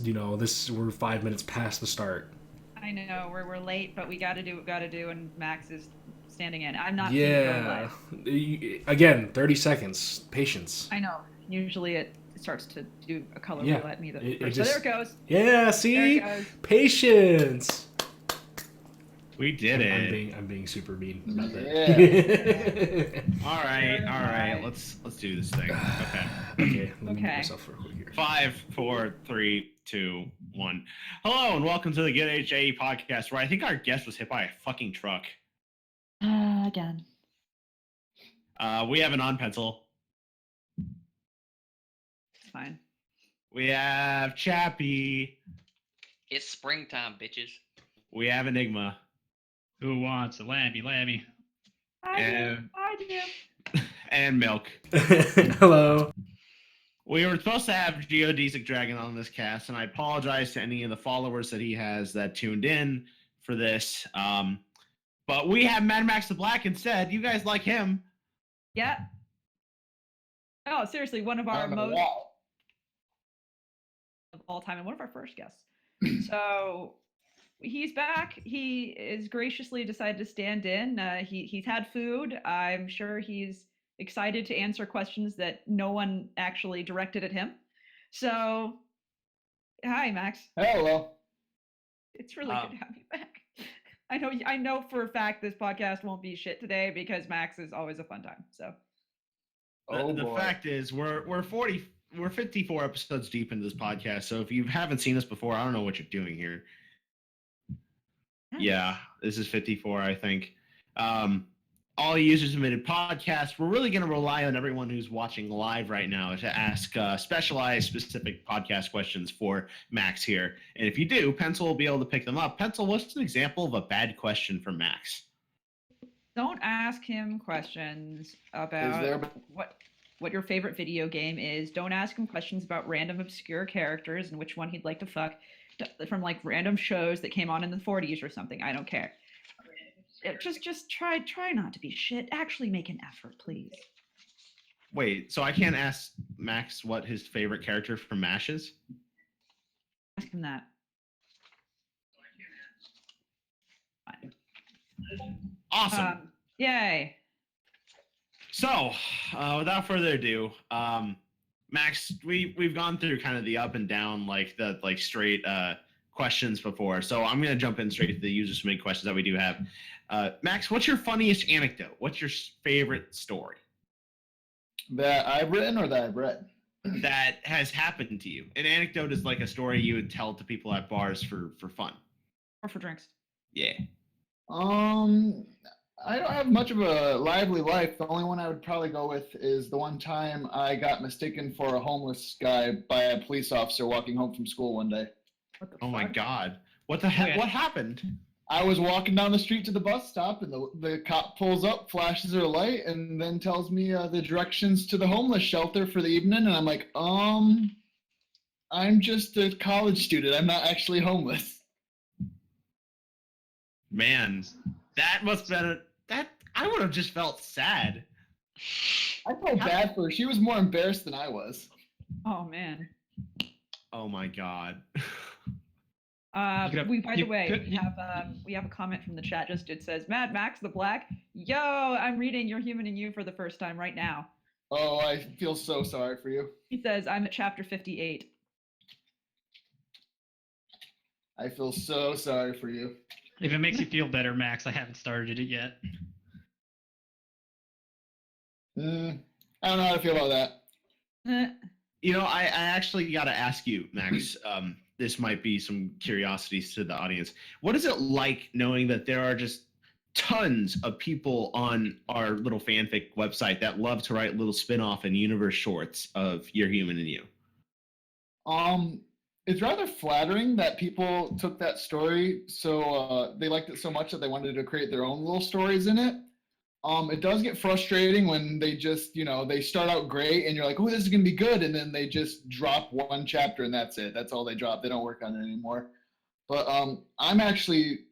we're 5 minutes past the start. I know we're late, but we got to do what we got to do, and Max is standing in. I'm not seeing it going Yeah. live. Again, 30 seconds. Patience. I know. Usually it starts to do a color Yeah. wheel at me. It So there just. it goes. Yeah. There it See, goes. patience. We did it. I'm being super mean about Yeah. All right. Let's do this thing. Okay. Okay. Let me mute Okay. myself real quick here. 5, 4, 3, 2, 1. Hello and welcome to the Get HAE podcast, where I think our guest was hit by a fucking truck. Again. We have an on pencil. It's fine. We have Chappie. It's springtime, bitches. We have Enigma. Who wants a lammy? I do. And Milk. Hello. We were supposed to have Geodesic Dragon on this cast, and I apologize to any of the followers that he has that tuned in for this. But we have MadMaxTheBlack instead. You guys like him? Yeah. Oh, seriously, one of our most of all time and one of our first guests. So he's back. He is graciously decided to stand in. He's had food. I'm sure he's excited to answer questions that no one actually directed at him. So, hi, Max. Hello. It's really good to have you back. I know for a fact this podcast won't be shit today because Max is always a fun time. So, The fact is, we're 54 episodes deep into this podcast. So if you haven't seen us before, I don't know what you're doing here. nice. Yeah, this is 54, I think. All user submitted podcasts. We're really going to rely on everyone who's watching live right now to ask specialized, specific podcast questions for Max here. And if you do, Pencil will be able to pick them up. Pencil, what's an example of a bad question for Max? Don't ask him questions about what your favorite video game is. Don't ask him questions about random obscure characters and which one he'd like to fuck from like random shows that came on in the 40s or something. I don't care. Just try not to be shit. Actually make an effort, please. Wait, so I can't ask Max what his favorite character from MASH is? Ask him that. Fine. Awesome. Yay. So, without further ado, Max, we've gone through kind of the up and down, like the straight questions before. So I'm gonna jump in straight to the user submitted questions that we do have. Max, what's your funniest anecdote? What's your favorite story That I've written or that I've read? that has happened to you? An anecdote is like a story you would tell to people at bars for fun. Or for drinks. Yeah. I don't have much of a lively life. The only one I would probably go with is the one time I got mistaken for a homeless guy by a police officer walking home from school one day. What the Oh my fuck? God. What the heck? Yeah. What happened? I was walking down the street to the bus stop, and the cop pulls up, flashes her light, and then tells me the directions to the homeless shelter for the evening. And I'm like, I'm just a college student. I'm not actually homeless. Man, that must have been that. I would have just felt sad. I felt bad for her. She was more embarrassed than I was. Oh man. Oh my God. We have a comment from the chat. It says Mad Max the Black. Yo, I'm reading You're Human and You for the first time right now. Oh, I feel so sorry for you. He says I'm at chapter 58. I feel so sorry for you. If it makes you feel better, Max, I haven't started it yet. I don't know how to feel about that. Eh. You know, I actually got to ask you, Max. This might be some curiosities to the audience. What is it like knowing that there are just tons of people on our little fanfic website that love to write little spin-off and universe shorts of You're Human and You? It's rather flattering that people took that story so they liked it so much that they wanted to create their own little stories in it. It does get frustrating when they just, they start out great and you're like, oh, this is going to be good. And then they just drop one chapter and that's it. That's all they drop. They don't work on it anymore. But I'm actually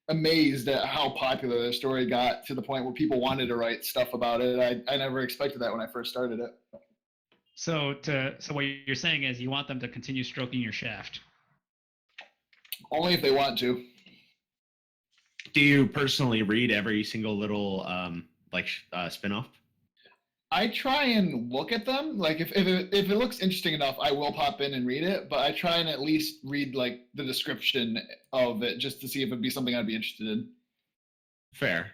amazed at how popular the story got to the point where people wanted to write stuff about it. I never expected that when I first started it. So what you're saying is you want them to continue stroking your shaft. Only if they want to. Do you personally read every single little spinoff? I try and look at them. Like if it looks interesting enough, I will pop in and read it. But I try and at least read like the description of it just to see if it'd be something I'd be interested in. Fair.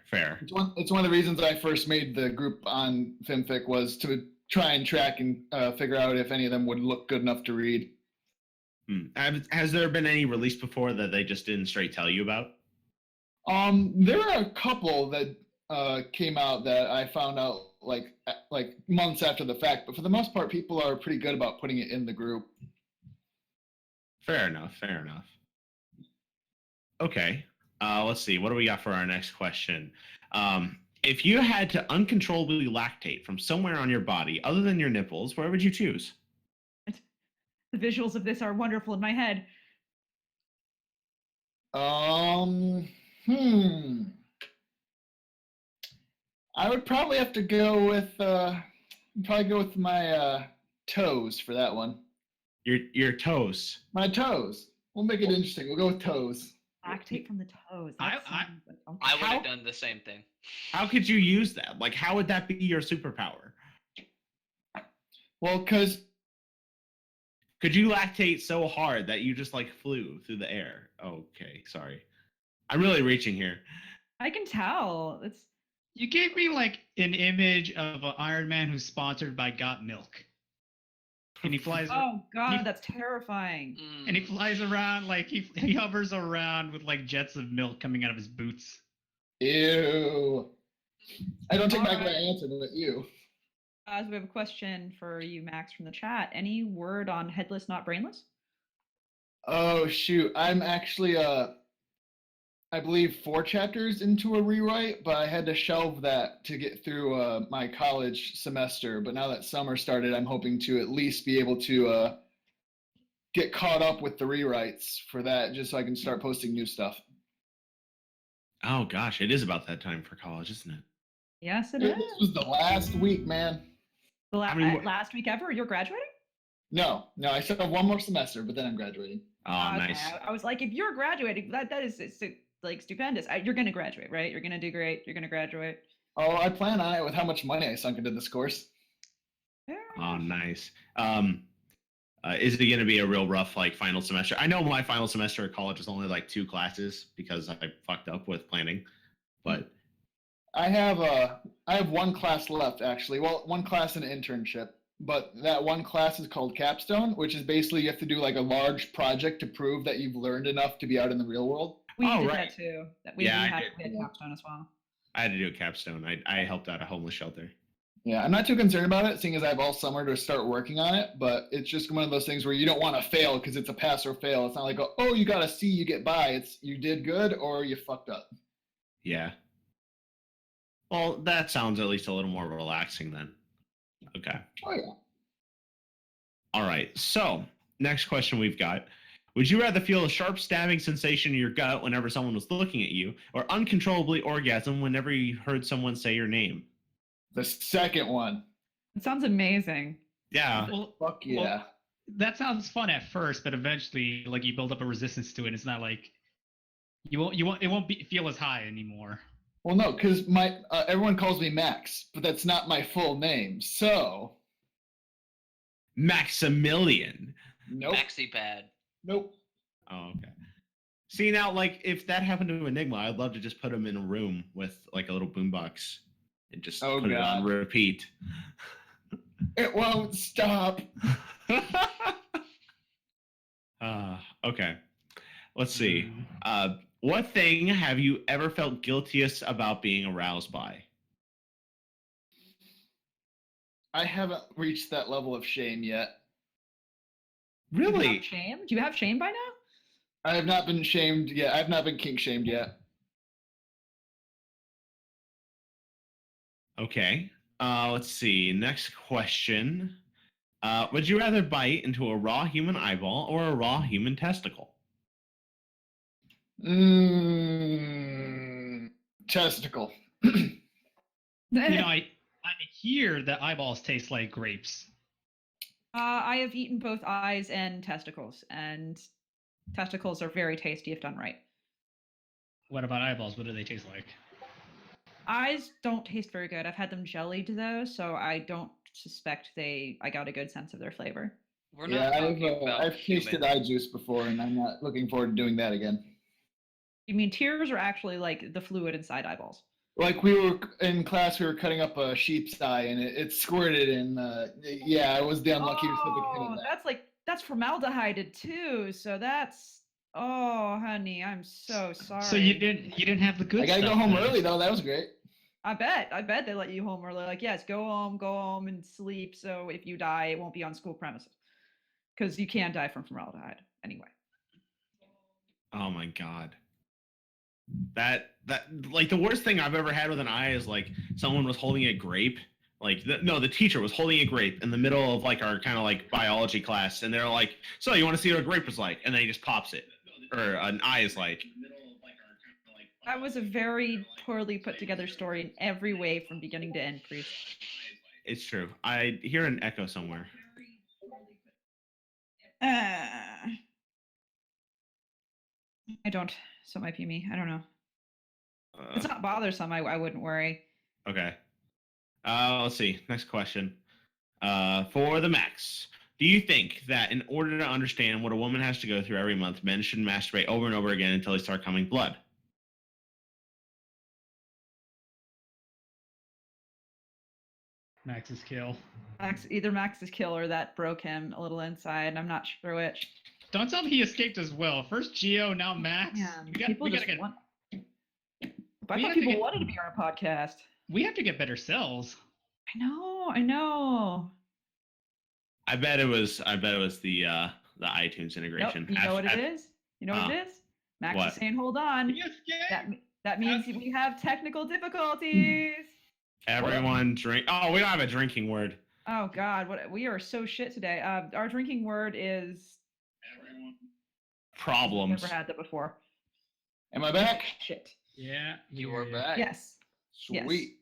It's one of the reasons I first made the group on FimFic was to try and track and figure out if any of them would look good enough to read. Has there been any release before that they just didn't straight tell you about? There are a couple that came out that I found out like months after the fact, but for the most part, people are pretty good about putting it in the group. Fair enough. Okay. Let's see. What do we got for our next question? If you had to uncontrollably lactate from somewhere on your body other than your nipples, where would you choose? The visuals of this are wonderful in my head. I would probably have to go with my toes for that one. Your toes. My toes. We'll make it interesting. We'll go with toes. Lactate from the toes. I I would have done the same thing. How could you use that? Like, how would that be your superpower? Well, because could you lactate so hard that you just like flew through the air? Okay, sorry. I'm really reaching here. I can tell. You gave me like an image of an Iron Man who's sponsored by Got Milk. And he flies. Oh God, that's terrifying. And he flies around like he hovers around with like jets of milk coming out of his boots. Ew. I don't take back my Alright. answer, but ew. So we have a question for you, Max, from the chat. Any word on headless, not brainless? Oh shoot, I'm actually I believe 4 chapters into a rewrite, but I had to shelve that to get through my college semester. But now that summer started, I'm hoping to at least be able to get caught up with the rewrites for that, just so I can start posting new stuff. Oh gosh, it is about that time for college, isn't it? Yes, it This is. was the last week, man. The I mean, last week ever? You're graduating? No, I still have 1 more semester, but then I'm graduating. Oh, Okay. nice. I was like, if you're graduating, that is like stupendous. You're gonna graduate, right? You're gonna do great. You're gonna graduate. Oh, I plan on it with how much money I sunk into this course. Fair Oh, enough. nice. Is it going to be a real rough like final semester? I know my final semester at college is only like 2 classes because I fucked up with planning, but I have 1 class left actually. Well, 1 class and an internship, but that 1 class is called capstone, which is basically you have to do like a large project to prove that you've learned enough to be out in the real world. We Oh, did right. that too. We Yeah, I had did. capstone as well. I had to do a capstone. I helped out a homeless shelter. Yeah, I'm not too concerned about it, seeing as I have all summer to start working on it. But it's just one of those things where you don't want to fail because it's a pass or fail. It's not like, oh, you got a C, you get by. It's you did good or you fucked up. Yeah. Well, that sounds at least a little more relaxing then. Okay. Oh yeah. All right. So, next question we've got. Would you rather feel a sharp stabbing sensation in your gut whenever someone was looking at you, or uncontrollably orgasm whenever you heard someone say your name? The second one. It sounds amazing. Yeah. Well, Fuck yeah. that sounds fun at first, but eventually, like you build up a resistance to it. It's not like it won't feel as high anymore. Well, no, because my everyone calls me Max, but that's not my full name. So Maximilian. nope, Maxi pad. nope. Oh, okay. See, now, like, if that happened to Enigma, I'd love to just put him in a room with, like, a little boombox and just Oh, put it on God. repeat. It won't stop. Okay. Let's see. What thing have you ever felt guiltiest about being aroused by? I haven't reached that level of shame yet. Do you Really? have shame? Do you have shame by now? I have not been shamed yet. I have not been kink shamed yet. Okay. Let's see. Next question. Would you rather bite into a raw human eyeball or a raw human testicle? Testicle. You know, I hear that eyeballs taste like grapes. I have eaten both eyes and testicles, and Testicles are very tasty if done right. What about eyeballs? What do they taste like? Eyes don't taste very good. I've had them jellied though, so I don't suspect I got a good sense of their flavor. We're not talking about I've tasted eye juice before, and I'm not looking forward to doing that again. You mean tears are actually like the fluid inside eyeballs? Like we were in class, we were cutting up a sheep's eye, and it squirted, and I was the unlucky recipient of that. That's formaldehyde too. So that's honey, I'm so sorry. So you didn't have the good. I gotta stuff go home then. early though. That was great. I bet they let you home early. Like, yes, go home and sleep. So if you die, it won't be on school premises, because you can die from formaldehyde anyway. Oh my god. That like the worst thing I've ever had with an eye is like someone was holding a grape. Like the teacher was holding a grape in the middle of like our kind of like biology class, and they're like, "So you want to see what a grape is like?" And then he just pops it, or an eye is like. That was a very poorly put together story in every way from beginning to end, Priest. It's true. I hear an echo somewhere. I don't. So it might be me. I don't know. It's not bothersome. I wouldn't worry. Okay. Let's see. Next question. For the Max, do you think that in order to understand what a woman has to go through every month, men should masturbate over and over again until they start coming blood? Max's kill. Either Max's kill or that broke him a little inside. I'm not sure which. Don't tell me he escaped as well. First Geo, now Max. Yeah, We gotta get. I thought people wanted to be on our podcast. We have to get better cells. I know. I bet it was the iTunes integration. Nope. You know what it is? What it is? Max is saying, "Hold on." That means we have technical difficulties. Everyone drink. Oh, we don't have a drinking word. Oh God, we are so shit today. Our drinking word is problems. Never had that before. Am I back? Shit. Yeah, you were back. Yes. Sweet.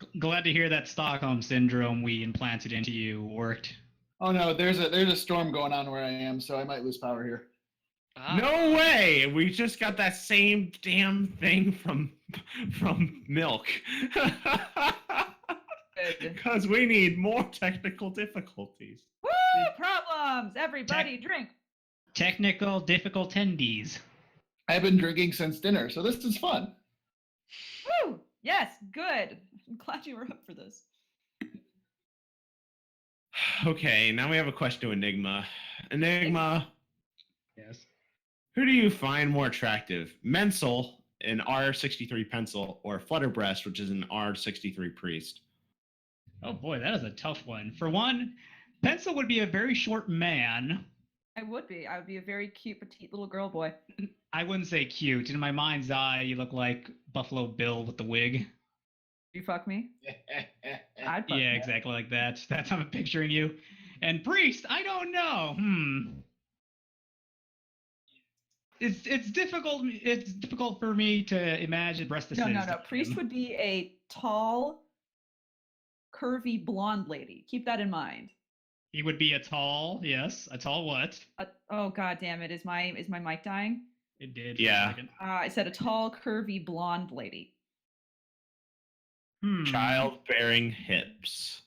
Yes. Glad to hear that Stockholm syndrome we implanted into you worked. Oh no, there's a storm going on where I am, so I might lose power here. No way! We just got that same damn thing from Milk. Because we need more technical difficulties. Woo! Problems! Everybody drink. Technical difficulties. I've been drinking since dinner, so this is fun. Woo! Yes, good. I'm glad you were up for this. Okay, now we have a question to Enigma. Enigma. Yes. Who do you find more attractive? Menzel, an R63 pencil, or Flutterbreast, which is an R63 priest? Oh boy, that is a tough one. For one, Pencil would be a very short man. I would be a very cute, petite little girl boy. I wouldn't say cute. In my mind's eye, you look like Buffalo Bill with the wig. You fuck me? I'd fuck Yeah, me. exactly like that. That's how I'm picturing you. And Priest, I don't know. It's difficult. It's difficult for me to imagine breast. No. Priest would be a tall, curvy blonde lady. Keep that in mind. He would be a tall what? Oh God damn it! Is my mic dying? It did. Yeah. I said a tall, curvy blonde lady. Childbearing hips.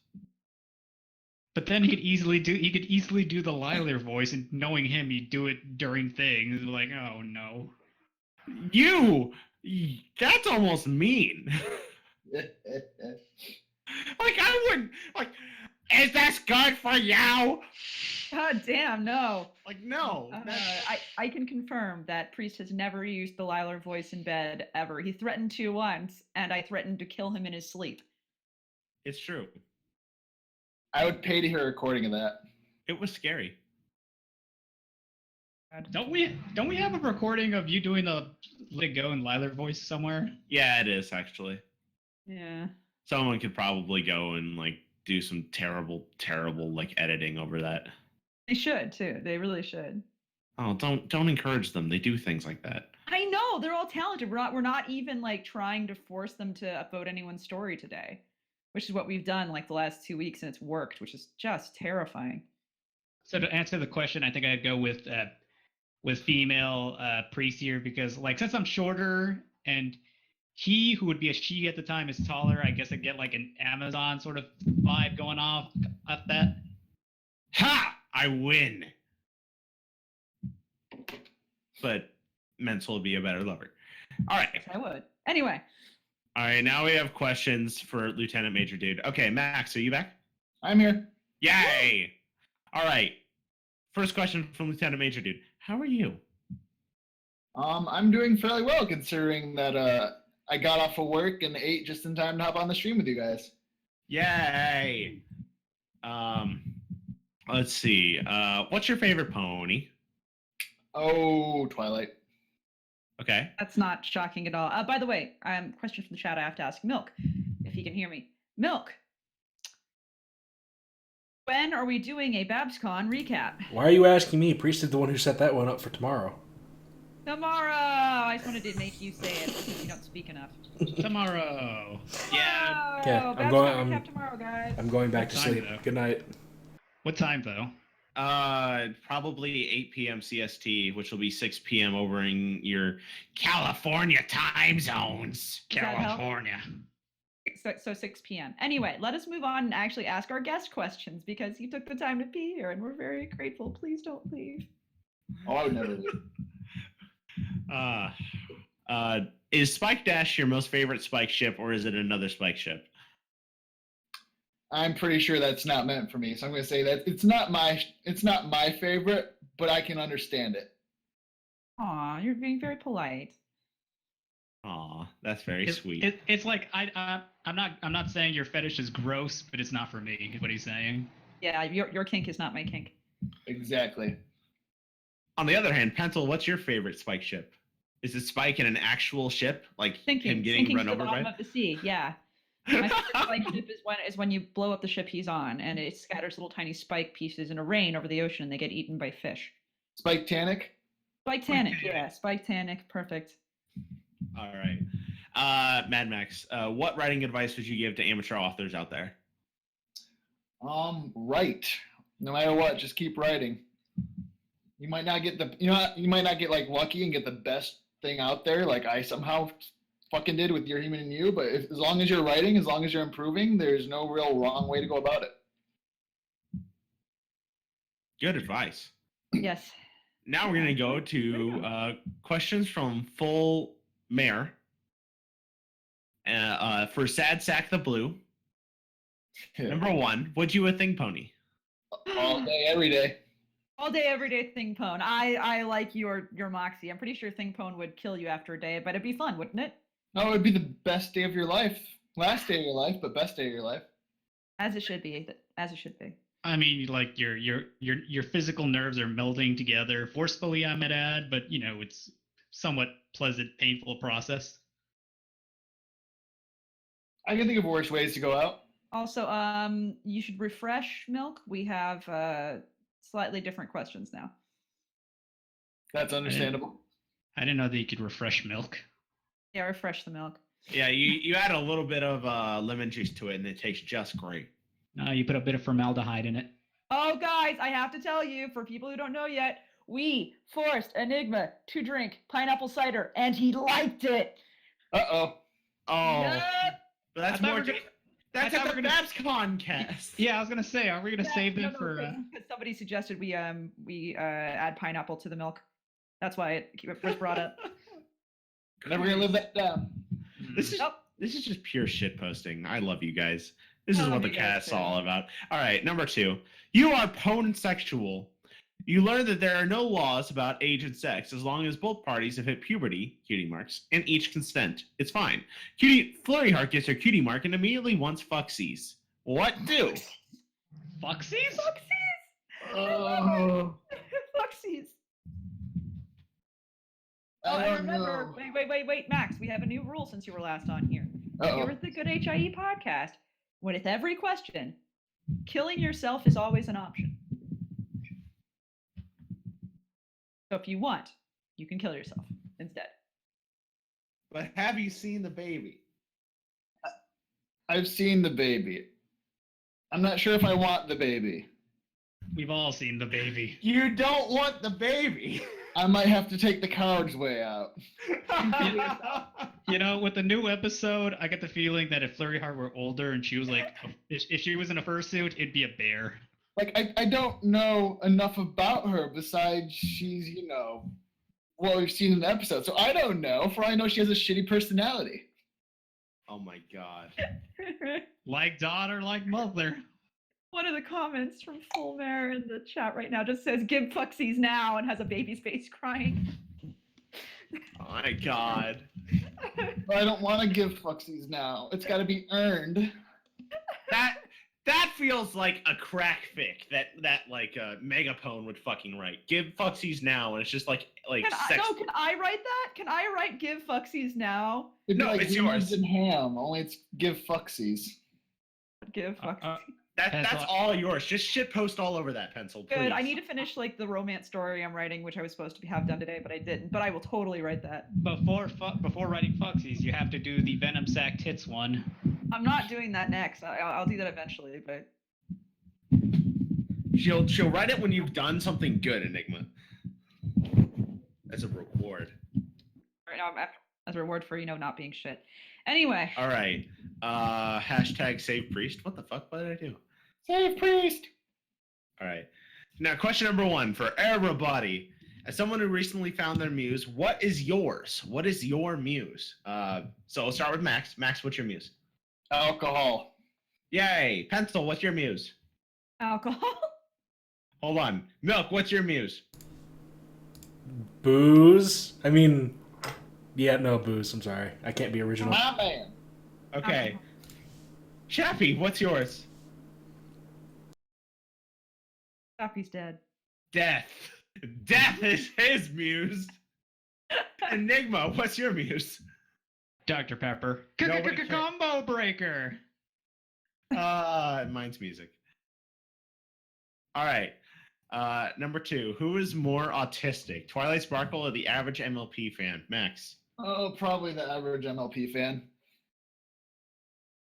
But then he could easily do the Lilar voice, and knowing him, he'd do it during things. Like, oh no. That's almost mean. I wouldn't is this good for you? God damn, no. No. I can confirm that Priest has never used the Lilar voice in bed ever. He threatened to once, and I threatened to kill him in his sleep. It's true. I would pay to hear a recording of that. It was scary. Don't we have a recording of you doing the Let It Go in Lilar voice somewhere? Yeah, it is actually. Yeah. Someone could probably go and do some terrible editing over that. They should too. They really should. Oh, don't encourage them. They do things like that. I know, they're all talented. We're not even trying to force them to upvote anyone's story today, which is what we've done the last 2 weeks, and it's worked, which is just terrifying. So to answer the question, I think I'd go with with female priests here because, like, since I'm shorter and he who would be a she at the time is taller, I guess I get like an Amazon sort of vibe going off that. Ha! I win. But Mental would be a better lover. All right. Yes, I would. Anyway. All right. Now we have questions for Lieutenant Major Dude. Okay, Max, are you back? I'm here. Yay! All right. First question from Lieutenant Major Dude. How are you? I'm doing fairly well considering that I got off of work and ate just in time to hop on the stream with you guys. Yay! Let's see. What's your favorite pony? Oh, Twilight. Okay. That's not shocking at all. By the way, question from the chat I have to ask Milk, if he can hear me. Milk, when are we doing a BabsCon recap? Why are you asking me? Priest is the one who set that one up for tomorrow. Tomorrow! I just wanted to make you say it because you don't speak enough. Tomorrow. Yeah. Yeah, I'm BabsCon going- recap tomorrow, guys. I'm going back What to time, sleep. though? Good night. What time though? Probably 8 p.m. CST, which will be 6 p.m. over in your California time zones. Does that help? California. So 6 p.m. Anyway, let us move on and actually ask our guest questions because he took the time to be here and we're very grateful. Please don't leave. Oh, I would never leave. Is Spike Dash your most favorite Spike ship, or is it another Spike ship? I'm pretty sure that's not meant for me, so I'm going to say that it's not my favorite, but I can understand it. Aw, you're being very polite. Aw, that's very sweet. It's like I'm not saying your fetish is gross, but it's not for me. Is what he's saying. Yeah, your kink is not my kink. Exactly. On the other hand, Pentel, what's your favorite Spike ship? Is it Spike in an actual ship, like him getting sinking run to the over by? bottom of the sea. Yeah. My favorite spike ship is when you blow up the ship he's on, and it scatters little tiny spike pieces in a rain over the ocean, and they get eaten by fish. Spike Tanic? Spike-tanic, yeah, Spike-tanic, perfect. All right. Mad Max, what writing advice would you give to amateur authors out there? Write. No matter what, just keep writing. You might not get you might not get like lucky and get the best thing out there like I somehow fucking did with Your Human and You, but as long as you're writing, as long as you're improving, there's no real wrong way to go about it. Good advice. Yes. Now we're going to go to questions from Full Mare. For Sad Sack the Blue. Number one, would you a thing pony? All day, every day. All day, every day Thing Pone. I like your moxie. I'm pretty sure Thing Pone would kill you after a day, but it'd be fun, wouldn't it? No, it would be the best day of your life. Last day of your life, but best day of your life. As it should be. As it should be. I mean, like your physical nerves are melding together forcefully, I might add, but you know it's somewhat pleasant, painful process. I can think of worse ways to go out. Also, you should refresh Milk. We have slightly different questions now. That's understandable. I didn't know that you could refresh milk. Yeah, refresh the milk. Yeah, you add a little bit of lemon juice to it, and it tastes just great. You put a bit of formaldehyde in it. Oh, guys, I have to tell you, for people who don't know yet, we forced Enigma to drink pineapple cider, and he liked it. Uh-oh. Oh, Yep. but that's I thought more. we're gonna- That's I at thought the we're gonna- BabsCon cast. Yeah, I was gonna say, are we gonna save them No, for? because somebody suggested we add pineapple to the milk. That's why it was brought up. Never gonna live that down. This is Nope. this is just pure shit posting. I love you guys. This I is love what the you guys, cast's too. all about. All right, number 2. You are pansexual. You learn that there are no laws about age and sex as long as both parties have hit puberty, cutie marks, and each consent. It's fine. Flurry Heart gets her cutie mark and immediately wants fucksies. What do? Fuxies? Oh, Fuxies. Oh, I and don't remember, know. wait, Max, we have a new rule since you were last on here. Uh-oh. Here at the Good HIE podcast, with every question, killing yourself is always an option. So if you want, you can kill yourself instead. But have you seen the baby? I've seen the baby. I'm not sure if I want the baby. We've all seen the baby. You don't want the baby. I might have to take the coward's way out. You know, with the new episode, I get the feeling that if Flurry Heart were older and she was like, if she was in a fursuit, it'd be a bear. Like, I don't know enough about her besides she's, what we've seen in the episode. So I don't know. For all I know, she has a shitty personality. Oh my god. Like daughter, like mother. One of the comments from Full Mare in the chat right now just says, "Give fucksies now," and has a baby's face crying. Oh my god. But I don't want to give fucksies now. It's got to be earned. That feels like a crack fic that like Megapone would fucking write. Give fucksies now, and it's just like sex. No, can I write that? Can I write "Give fucksies now"? It'd be No, like it's yours. and ham. Only it's give fucksies. Give fucksies. That's all yours. Just shit post all over that pencil, please. Good. I need to finish like the romance story I'm writing, which I was supposed to have done today, but I didn't. But I will totally write that. Before writing fucksies, you have to do the Venom Sack Tits one. I'm not doing that next. I'll do that eventually, but She'll write it when you've done something good, Enigma. As a reward. right now as a reward for not being shit. Anyway. All right. Hashtag save priest. What the fuck? What did I do? Save priest. All right. Now, question number 1 for everybody. As someone who recently found their muse, what is yours? What is your muse? So we'll start with Max. Max, what's your muse? Alcohol. Yay. Pencil, what's your muse? Alcohol. Hold on. Milk, what's your muse? Booze? I mean, yeah, no, booze. I'm sorry. I can't be original. My man. Okay. Chappie, what's yours? Chappie's dead. Death. Death is his muse. Enigma, what's your muse? Dr. Pepper. Nobody cares. Combo breaker. Mine's music. All right. Number 2. Who is more autistic, Twilight Sparkle or the average MLP fan? Max. Oh, probably the average MLP fan.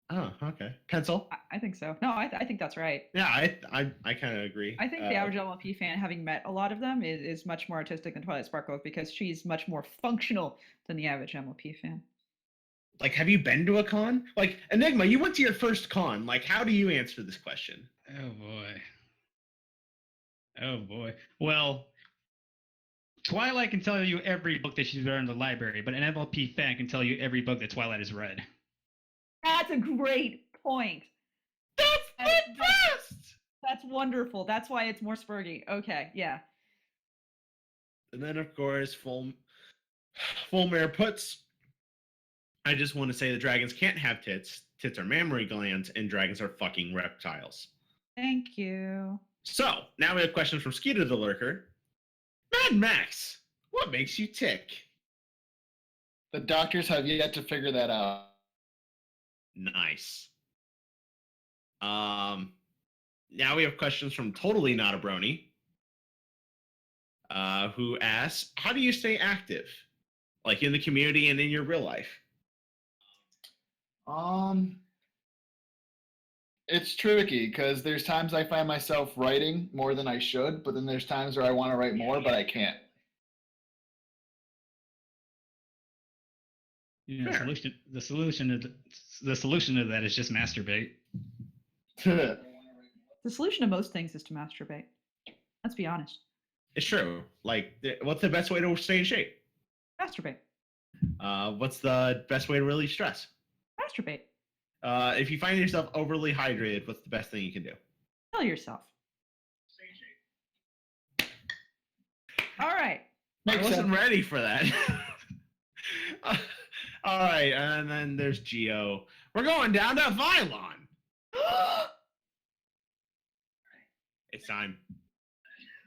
Oh, okay. Pencil. I think so. No, I think that's right. Yeah, I kind of agree. I think the average MLP fan, having met a lot of them, is much more artistic than Twilight Sparkle because she's much more functional than the average MLP fan. Like, have you been to a con? Like, Enigma, you went to your first con. Like, how do you answer this question? Oh boy. Oh boy. Well, Twilight can tell you every book that she's read in the library, but an MLP fan can tell you every book that Twilight has read. That's a great point. That's the best! That's wonderful. That's why it's more spurgy. Okay, yeah. And then, of course, Full Mare puts, I just want to say the dragons can't have tits. Tits are mammary glands, and dragons are fucking reptiles. Thank you. So, now we have questions from Skeeter the Lurker. Mad Max, what makes you tick? The doctors have yet to figure that out. Nice. Now we have questions from Totally Not a Brony, who asks, how do you stay active? Like in the community and in your real life? It's tricky because there's times I find myself writing more than I should, but then there's times where I want to write more, but I can't. You know, the solution to that is just masturbate. The solution to most things is to masturbate. Let's be honest. It's true. Like, what's the best way to stay in shape? Masturbate. What's the best way to relieve stress? Masturbate. If you find yourself overly hydrated, what's the best thing you can do? Kill yourself. All right. I wasn't ready for that. All right, and then there's Geo. We're going down to Vylon. It's time.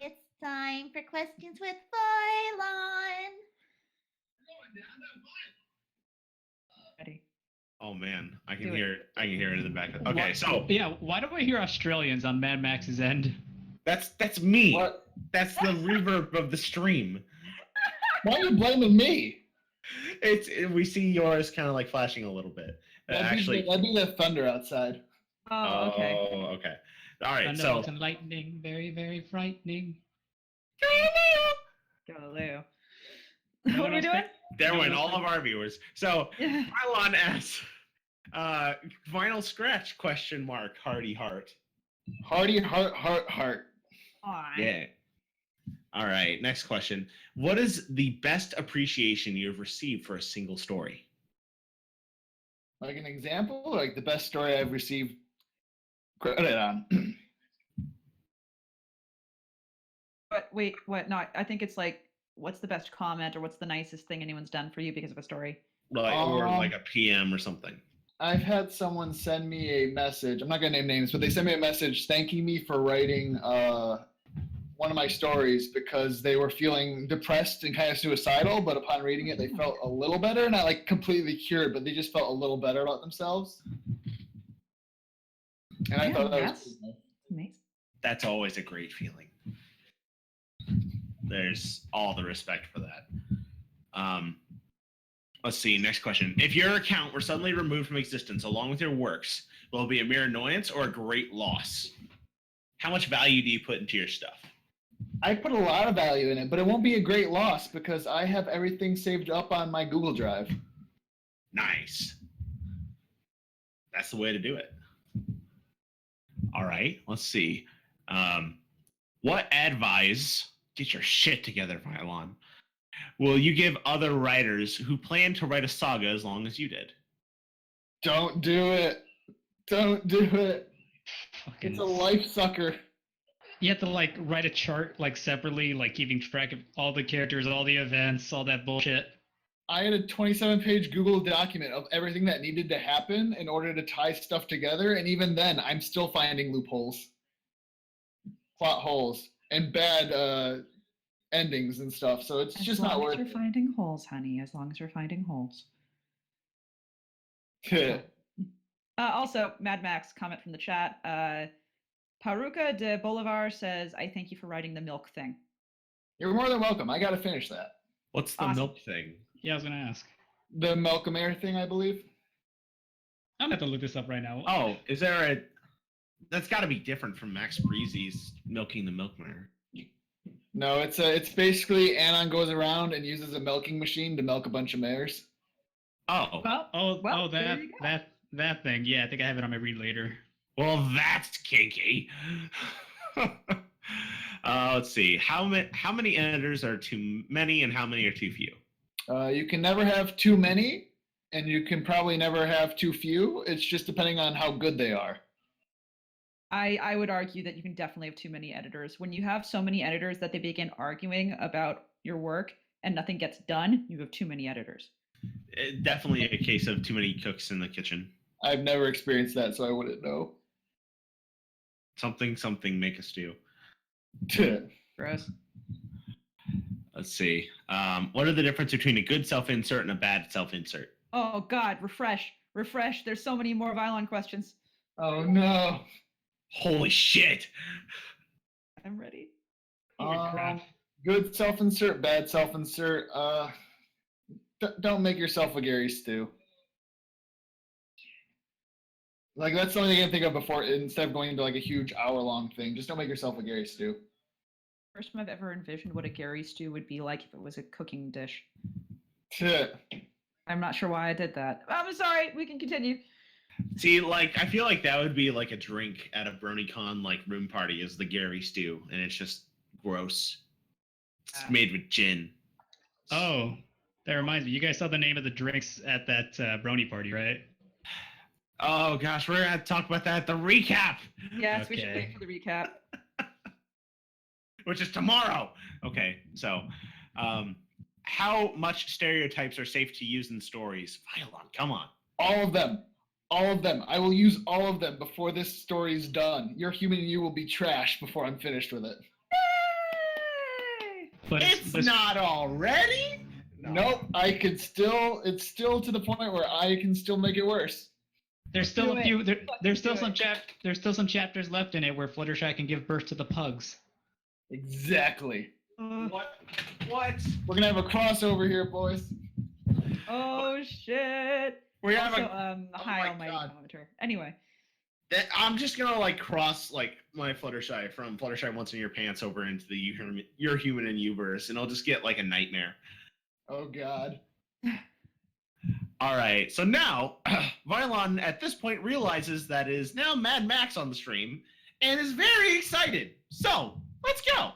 It's time for questions with Vylon. Ready. Oh man, I can Do it. hear it. I can hear it in the back. Okay, so Yeah, why do I hear Australians on Mad Max's end? that's me. What? That's the reverb of the stream. Why are you blaming me? We see yours kind of like flashing a little bit. That'd be the thunder outside. Oh, okay. Oh, okay. All right, Thunder so and lightning, very, very frightening. Galileo. No What one are we else doing? picked? There No went one else all of our viewers. So Yeah. Mylon asks, vinyl scratch question mark Hardy Heart. Hardy heart. Aw. Yeah. All right. Next question. What is the best appreciation you've received for a single story? Like an example, like the best story I've received credit on. But wait, what? No, I think it's like, what's the best comment or what's the nicest thing anyone's done for you because of a story? Or like a PM or something. I've had someone send me a message. I'm not gonna name names, but they sent me a message thanking me for writing one of my stories because they were feeling depressed and kind of suicidal, but upon reading it, they felt a little better. Not like completely cured, but they just felt a little better about themselves. And I thought that was pretty nice. Amazing. That's always a great feeling. There's all the respect for that. Let's see. Next question. If your account were suddenly removed from existence along with your works, will it be a mere annoyance or a great loss? How much value do you put into your stuff? I put a lot of value in it, but it won't be a great loss because I have everything saved up on my Google Drive. Nice. That's the way to do it. All right. Let's see. What advice? Get your shit together, Violon. Will you give other writers who plan to write a saga as long as you did? Don't do it. Don't do it. Fucking It's a life sucker. You have to like write a chart like separately, like keeping track of all the characters, all the events, all that bullshit. I had a 27-page Google document of everything that needed to happen in order to tie stuff together, and even then, I'm still finding loopholes, plot holes, and bad endings and stuff. So it's just not worth As long as you're finding holes, honey. As long as you're finding holes. it. Also, Mad Max comment from the chat. Paruka de Bolivar says, "I thank you for writing the milk thing." You're more than welcome. I got to finish that. What's the Awesome. milk thing? Yeah, I was gonna ask. The Melkamere thing, I believe. I'm gonna have to look this up right now. Oh, is there a... That's got to be different from Max Breezy's milking the milkmare. No, it's basically Anon goes around and uses a milking machine to milk a bunch of mares. Oh. Well, there you go. that thing. Yeah, I think I have it on my read later. Well, that's kinky. Let's see. How many editors are too many and how many are too few? You can never have too many, and you can probably never have too few. It's just depending on how good they are. I would argue that you can definitely have too many editors. When you have so many editors that they begin arguing about your work and nothing gets done, you have too many editors. Definitely a case of too many cooks in the kitchen. I've never experienced that, so I wouldn't know. Something make a stew. Gross. Let's see. What are the difference between a good self-insert and a bad self-insert? Oh God, refresh. There's so many more Vylon questions. Oh no. Holy shit! I'm ready. Holy crap. Good self-insert, bad self-insert. Don't make yourself a Gary Stew. Like that's the only thing I can think of before instead of going into like a huge hour-long thing. Just don't make yourself a Gary Stew. First time I've ever envisioned what a Gary stew would be like if it was a cooking dish. I'm not sure why I did that. I'm sorry. We can continue. See, like, I feel like that would be like a drink at a BronyCon like room party is the Gary stew, and it's just gross. It's made with gin. Oh, that reminds me. You guys saw the name of the drinks at that brony party, right? Oh gosh, we're gonna talk about that at the recap. Yes, we should Okay. wait for the recap. Which is tomorrow. Okay, so how much stereotypes are safe to use in stories? Violon, come on. All of them. All of them. I will use all of them before this story's done. Your human you will be trash before I'm finished with it. Yay! But It's not already? No. Nope. It's still to the point where I can still make it worse. There's still Do a few. it. There's still Do some it. there's still some chapters left in it where Fluttershy can give birth to the pugs. Exactly. What? We're gonna have a crossover here, boys. Oh shit! We have Also, a... hi, my almighty God. commenter. Anyway, That I'm just gonna like cross like my Fluttershy from Fluttershy Once in Your Pants over into the You're Human and Uverse, and I'll just get like a nightmare. Oh God. All right, so now Vylon at this point realizes that it is now Mad Max on the stream and is very excited. So let's go.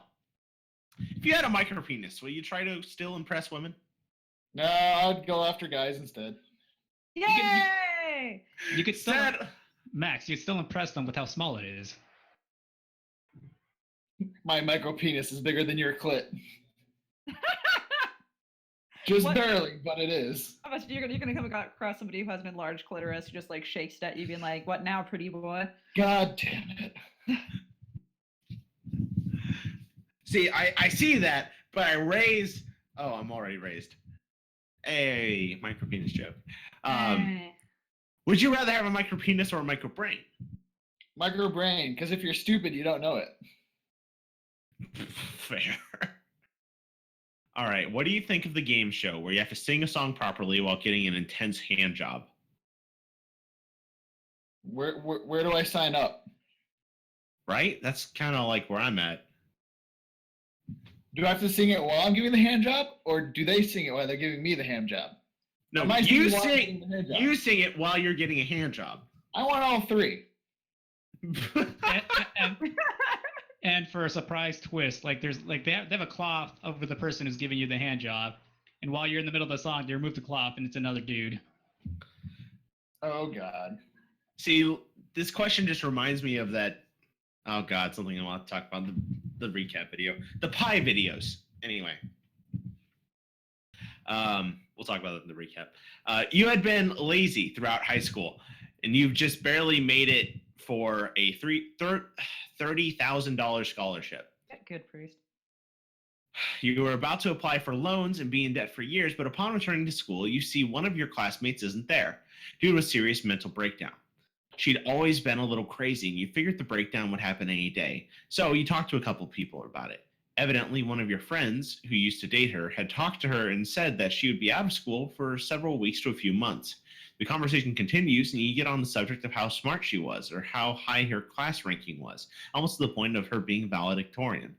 If you had a micro penis, will you try to still impress women? No, I'd go after guys instead. Yay! You could still, Sad. Max, you could still impress them with how small it is. My micro penis is bigger than your clit. Just What? barely, but it is. How about you're gonna come across somebody who has an enlarged clitoris who just like shakes at you, being like, "What now, pretty boy?" God damn it. See, I see that, but I raised. Oh, I'm already raised. Hey, micro penis joke. Would you rather have a micro penis or a micro brain? Micro brain, because if you're stupid, you don't know it. Fair. All right, what do you think of the game show where you have to sing a song properly while getting an intense hand job? Where do I sign up? Right? That's kind of like where I'm at. Do I have to sing it while I'm giving the hand job, or do they sing it while they're giving me the hand job? No, Am I you singing while I'm sing. getting the hand job? You sing it while you're getting a hand job. I want all three. And for a surprise twist, like there's like they have a cloth over the person who's giving you the hand job, and while you're in the middle of the song, they remove the cloth and it's another dude. Oh God. See, this question just reminds me of that. Oh God, something I want to talk about the recap video, the pie videos. Anyway, we'll talk about it in the recap. You had been lazy throughout high school, and you've just barely made it for a $30,000 scholarship. Good priest. You were about to apply for loans and be in debt for years, but upon returning to school, you see one of your classmates isn't there due to a serious mental breakdown. She'd always been a little crazy, and you figured the breakdown would happen any day. So you talked to a couple people about it. Evidently, one of your friends who used to date her had talked to her and said that she would be out of school for several weeks to a few months. The conversation continues, and you get on the subject of how smart she was or how high her class ranking was, almost to the point of her being valedictorian.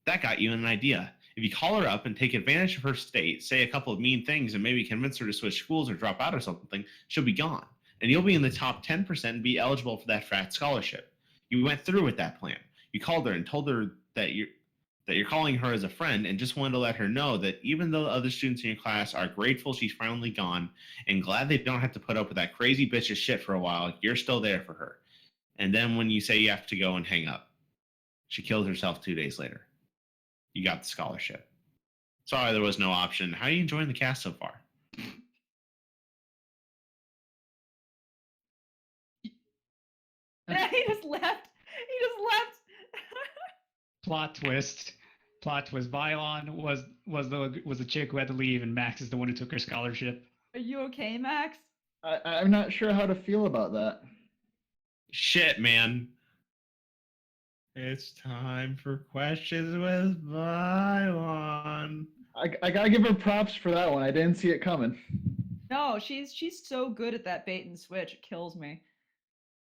That got you an idea. If you call her up and take advantage of her state, say a couple of mean things, and maybe convince her to switch schools or drop out or something, she'll be gone. And you'll be in the top 10% and be eligible for that frat scholarship. You went through with that plan. You called her and told her that you're calling her as a friend and just wanted to let her know that even though the other students in your class are grateful she's finally gone and glad they don't have to put up with that crazy bitch's shit for a while, you're still there for her. And then when you say you have to go and hang up, she killed herself 2 days later. You got the scholarship. Sorry there was no option. How are you enjoying the cast so far? He just left. He just left. Plot twist. Vylon was the chick who had to leave, and Max is the one who took her scholarship. Are you okay, Max? I'm not sure how to feel about that. Shit, man. It's time for questions with Vylon. I gotta give her props for that one. I didn't see it coming. No, she's so good at that bait and switch. It kills me.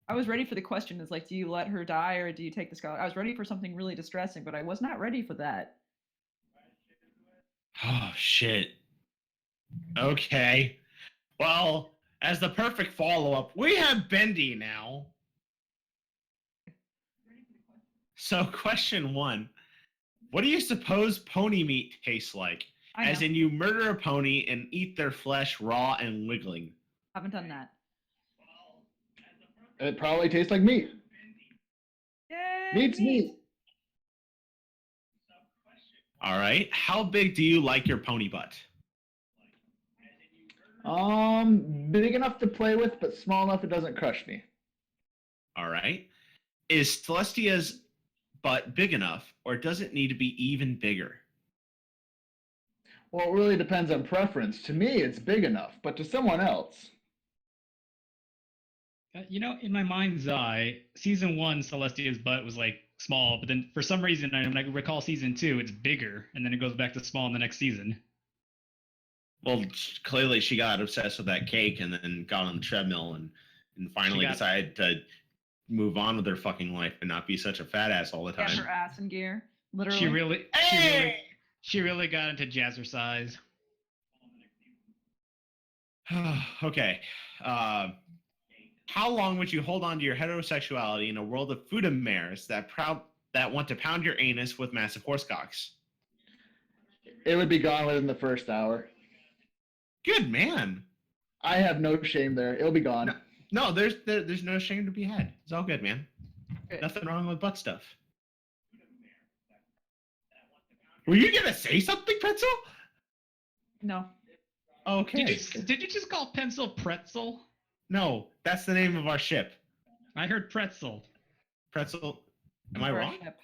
I was ready for the question. It's like, do you let her die or do you take the scholarship? I was ready for something really distressing, but I was not ready for that. Oh, shit. Okay. Well, as the perfect follow-up, we have Bendy now. So, question 1. What do you suppose pony meat tastes like? As in, you murder a pony and eat their flesh raw and wiggling. Haven't done that. It probably tastes like meat. Yay, Meat's meat. All right. How big do you like your pony butt? Big enough to play with, but small enough it doesn't crush me. All right. Is Celestia's butt big enough, or does it need to be even bigger? Well, it really depends on preference. To me, it's big enough, but to someone else. In my mind's eye, season 1, Celestia's butt was like small, but then for some reason, when I recall season 2, it's bigger, and then it goes back to small in the next season. Well, clearly she got obsessed with that cake and then got on the treadmill and finally decided to move on with their fucking life and not be such a fat ass all the Get time. her ass in gear. Literally. She really got into jazzercise. Okay. How long would you hold on to your heterosexuality in a world of food and mares that want to pound your anus with massive horsecocks? It would be gone within the first hour. Good man. I have no shame there. It'll be gone. No, there's no shame to be had. It's all good, man. Good. Nothing wrong with butt stuff. Were you gonna say something, Pretzel? No. Okay. Did you just call pencil pretzel? No, that's the name of our ship. I heard pretzel. Pretzel. Am I We're a wrong? ship.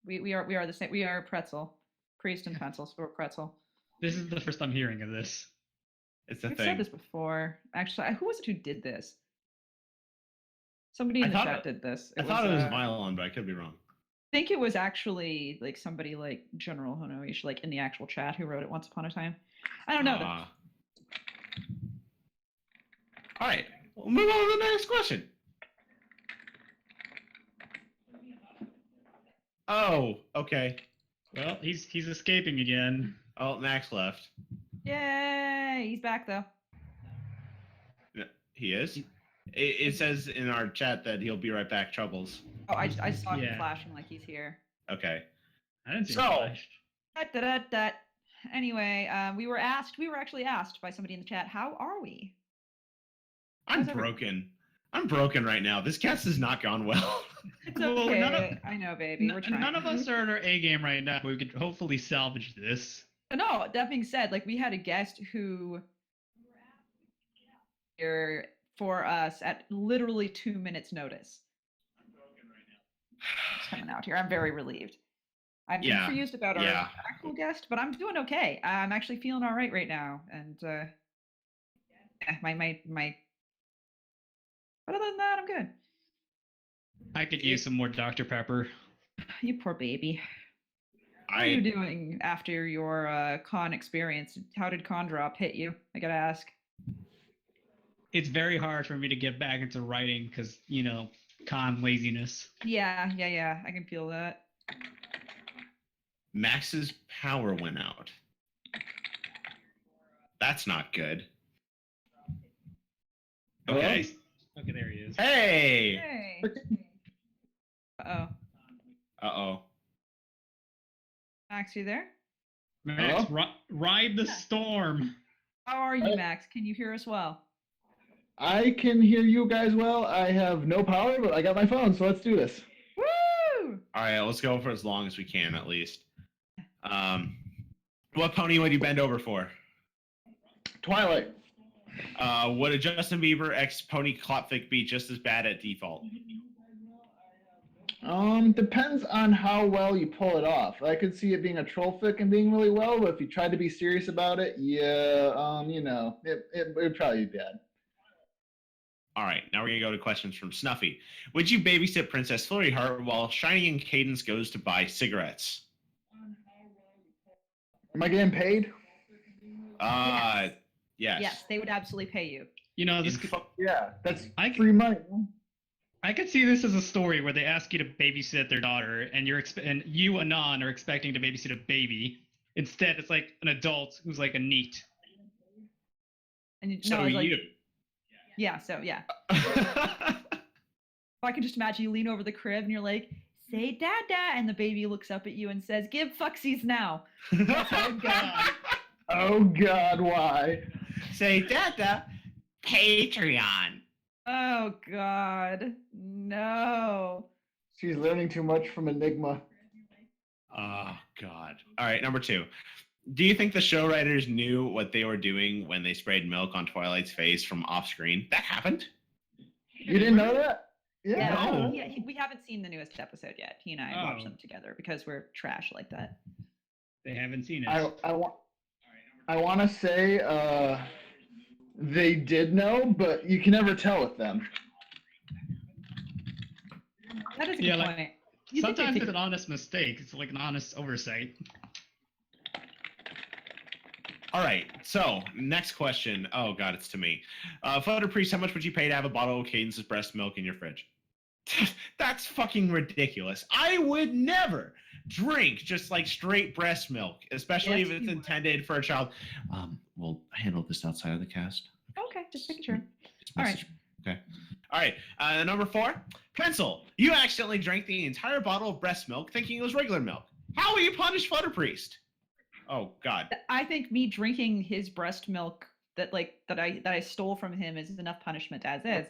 We are the same. We are pretzel. Priest and pencil, so we're pretzel. This is the first I'm hearing of this. It's the We've thing. said this before. Actually, who was it who did this? Somebody I in the thought chat it- did this. I thought it was Mylon, but I could be wrong. I think it was actually like somebody like General Honoish, like in the actual chat, who wrote it once upon a time. I don't know. though. All right, we'll move on to the next question. Oh, okay. Well, he's escaping again. Oh, Max left. Yay! He's back though. He is? It says in our chat that he'll be right back, Troubles. Oh, I saw him Yeah. flashing like he's here. Okay. I didn't see So- him flash. Da. Anyway, we were actually asked by somebody in the chat, how are we? I'm How's everyone? broken. I'm broken right now. This cast has not gone well. It's Well, okay. none of- I know, baby. We're trying. None of us are at our A game right now. We could hopefully salvage this. No, that being said, like we had a guest who here for us at literally 2 minutes notice. It's coming out here. I'm very relieved. I'm Yeah, confused about our yeah. actual guest, but I'm doing okay. I'm actually feeling all right now, and yeah, my. But other than that, I'm good. I could use some more Dr. Pepper. You poor baby. How are you doing after your con experience? How did con drop hit you? I gotta ask. It's very hard for me to get back into writing because, con laziness. Yeah. I can feel that. Max's power went out. That's not good. Okay. Okay, there he is. Hey! Hey. Uh-oh. Uh-oh. Max, you there? Max, ride the storm. How are you, Max? Can you hear us well? I can hear you guys well. I have no power, but I got my phone, so let's do this. Woo! All right, let's go for as long as we can, at least. What pony would you bend over for? Twilight. Would a Justin Bieber X Pony Klopfic be just as bad at default? Depends on how well you pull it off. I could see it being a troll fic and being really well, but if you tried to be serious about it, yeah, it would probably be bad. All right, now we're gonna go to questions from Snuffy. Would you babysit Princess Flurry Heart while Shiny and Cadence goes to buy cigarettes? Am I getting paid? Yes. Yes, they would absolutely pay you. This. Yeah, that's I free money. I could see this as a story where they ask you to babysit their daughter, and and you, Anon, are expecting to babysit a baby. Instead, it's like an adult who's like a neat. And So it's like, you. yeah, so yeah. I can just imagine you lean over the crib and you're like, say dada, and the baby looks up at you and says, give fucksies now. Oh God! Oh God, why? Say Dada, Patreon. Oh God, no. She's learning too much from Enigma. Oh God. All right, number 2. Do you think the show writers knew what they were doing when they sprayed milk on Twilight's face from off screen? That happened. You didn't know that? Yeah, No. we haven't seen the newest episode yet. He and I watch them together because we're trash like that. They haven't seen it. I want to say they did know, but you can never tell with them. That is a good like, point. You think Sometimes they it's an honest mistake. It's like an honest oversight. All right, so next question. Oh God, it's to me. Flutter Priest, how much would you pay to have a bottle of Cadence's breast milk in your fridge? That's fucking ridiculous. I would never drink just like straight breast milk, especially Yes, if it's you would. intended for a child. We'll handle this outside of the cast. Okay, just making sure. Just All message me. Okay. All right. Number 4, Pencil. You accidentally drank the entire bottle of breast milk thinking it was regular milk. How will you punish Flutter Priest? Oh God. I think me drinking his breast milk that I stole from him is enough punishment as is.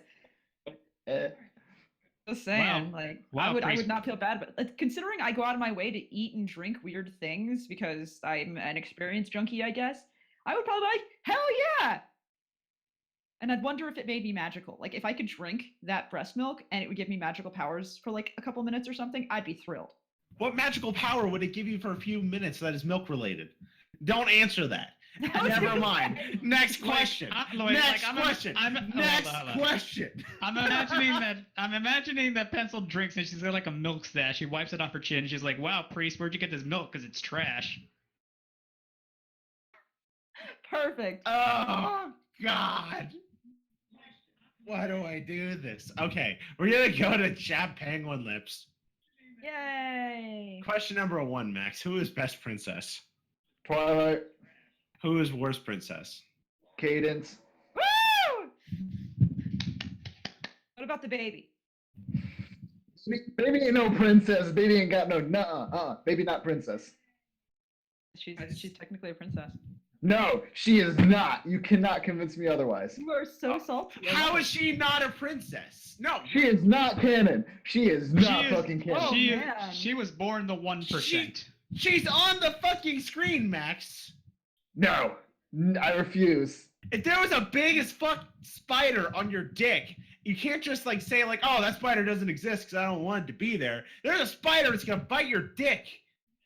Just saying, I would not feel bad, but considering I go out of my way to eat and drink weird things because I'm an experience junkie, I guess, I would probably be like, hell yeah! And I'd wonder if it made me magical. Like if I could drink that breast milk and it would give me magical powers for like a couple minutes or something, I'd be thrilled. What magical power would it give you for a few minutes that is milk related? Don't answer that. Never mind. Next question. Next question. I'm imagining that Pencil drinks and she's got like a milk stash. She wipes it off her chin. She's like, "Wow, Priest, where'd you get this milk? Because it's trash." Perfect. Oh God. Why do I do this? Okay, we're gonna go to Chap Penguin Lips. Yay! Question number 1, Max. Who is best princess? Twilight. Who is worst princess? Cadence. Woo! What about the baby? Baby ain't no princess. Baby ain't got no baby not princess. She's technically a princess. No, she is not. You cannot convince me otherwise. You are so salty. How is she not a princess? No. She is not canon. She is not fucking canon. Oh, she was born the 1%. She's on the fucking screen, Max. No, I refuse. If there was a big as fuck spider on your dick, you can't just like say like, oh, that spider doesn't exist because I don't want it to be there. There's a spider that's gonna bite your dick.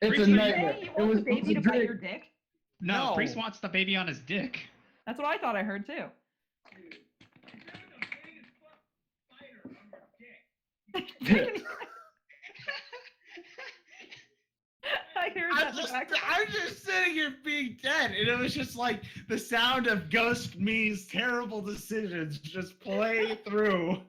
It's a nightmare. You want the baby to bite your dick? No, Priest wants the baby on his dick. That's what I thought I heard too. I hear that in the background. I'm just sitting here being dead, and it was just like the sound of Ghost Me's terrible decisions just play through.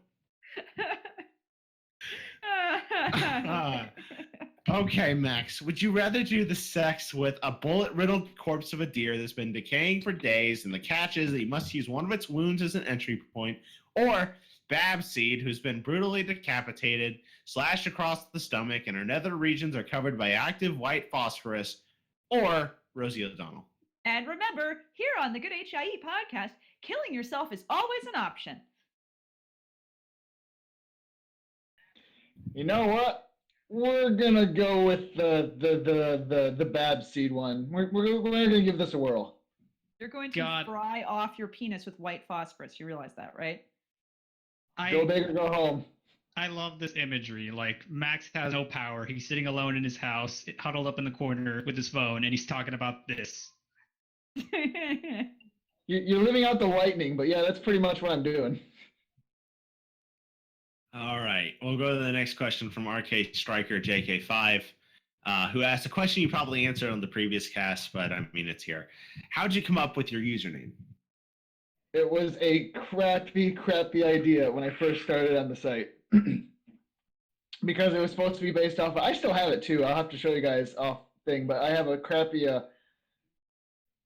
Okay, Max, would you rather do the sex with a bullet-riddled corpse of a deer that's been decaying for days, and the catch is that you must use one of its wounds as an entry point, or Babseed, who's been brutally decapitated, slashed across the stomach, and her nether regions are covered by active white phosphorus, or Rosie O'Donnell? And remember, here on the Good HIE podcast, killing yourself is always an option. You know what? We're gonna go with the Babseed one. We're gonna give this a whirl. You're going to fry off your penis with white phosphorus. You realize that, right? Go big or go home. I love this imagery. Like, Max has no power. He's sitting alone in his house, huddled up in the corner with his phone, and he's talking about this. You're living out the lightning, but yeah, that's pretty much what I'm doing. All right, we'll go to the next question from RK Striker JK5, who asked a question you probably answered on the previous cast, but I mean, it's here. How'd you come up with your username? It was a crappy idea when I first started on the site. Because it was supposed to be based off, I still have it too, I'll have to show you guys off thing, but I have a crappy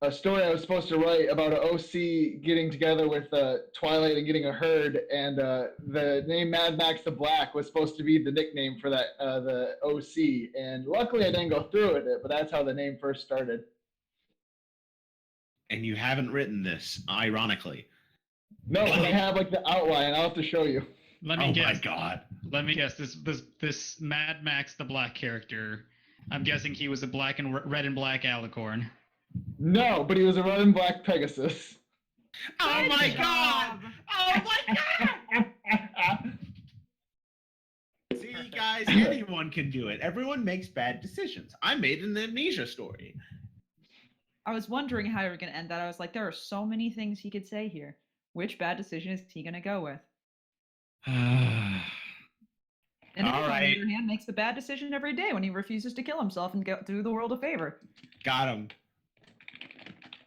a story I was supposed to write about an OC getting together with Twilight and getting a herd, and the name MadMaxTheBlack was supposed to be the nickname for that the OC, and luckily I didn't go through with it, but that's how the name first started. And you haven't written this, ironically. No, I have like the outline. I'll have to show you. Let me guess. My God. Let me guess. This MadMaxTheBlack character. I'm guessing he was a red and black alicorn. No, but he was a red and black Pegasus. Oh my God! Oh my God! See, guys, anyone can do it. Everyone makes bad decisions. I made an amnesia story. I was wondering how you were going to end that. I was like, there are so many things he could say here. Which bad decision is he going to go with? And All right. on the other hand, makes the bad decision every day when he refuses to kill himself and do the world a favor. Got him.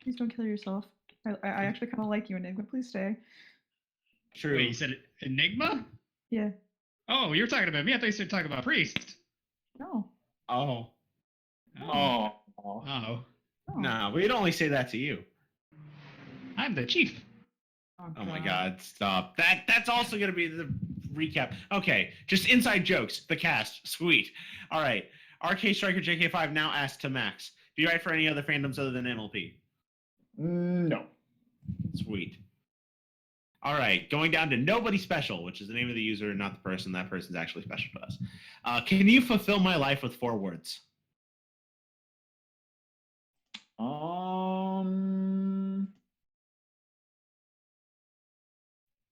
Please don't kill yourself. I actually kind of like you, Enigma. Please stay. True. Wait, you said Enigma? Yeah. Oh, you're talking about me. I thought you were talking about Priest. No. Oh. Oh. Oh. Oh. No, we'd only say that to you. I'm the chief. Oh my God! Stop. That's also gonna be the recap. Okay, just inside jokes. The cast, sweet. All right. RK Striker JK5 now asks to Max. Do you write for any other fandoms other than MLP? No. Sweet. All right, going down to Nobody Special, which is the name of the user, not the person. That person's actually special to us. Can you fulfill my life with 4 words?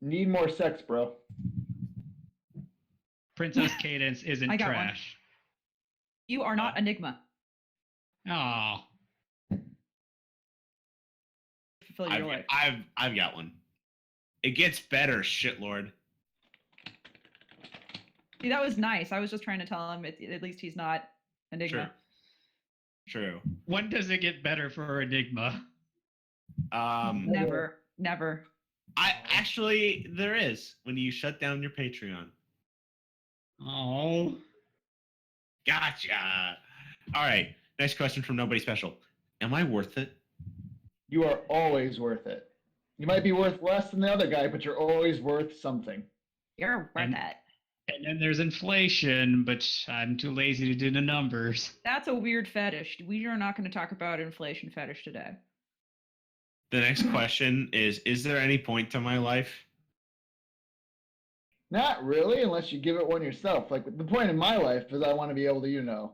Need more sex, bro. Princess Cadence isn't I got one. trash. You are not Enigma. Oh. Fulfill your life. I've got one. It gets better, shitlord. See, that was nice. I was just trying to tell him at least he's not Enigma. True. When does it get better for Enigma? Never. There is when you shut down your Patreon. Oh. Gotcha. All right. Next question from Nobody Special. Am I worth it? You are always worth it. You might be worth less than the other guy, but you're always worth something. You're worth it. And then there's inflation, but I'm too lazy to do the numbers. That's a weird fetish. We are not going to talk about inflation fetish today. The next question is there any point to my life? Not really, unless you give it one yourself. Like, the point in my life is I want to be able to,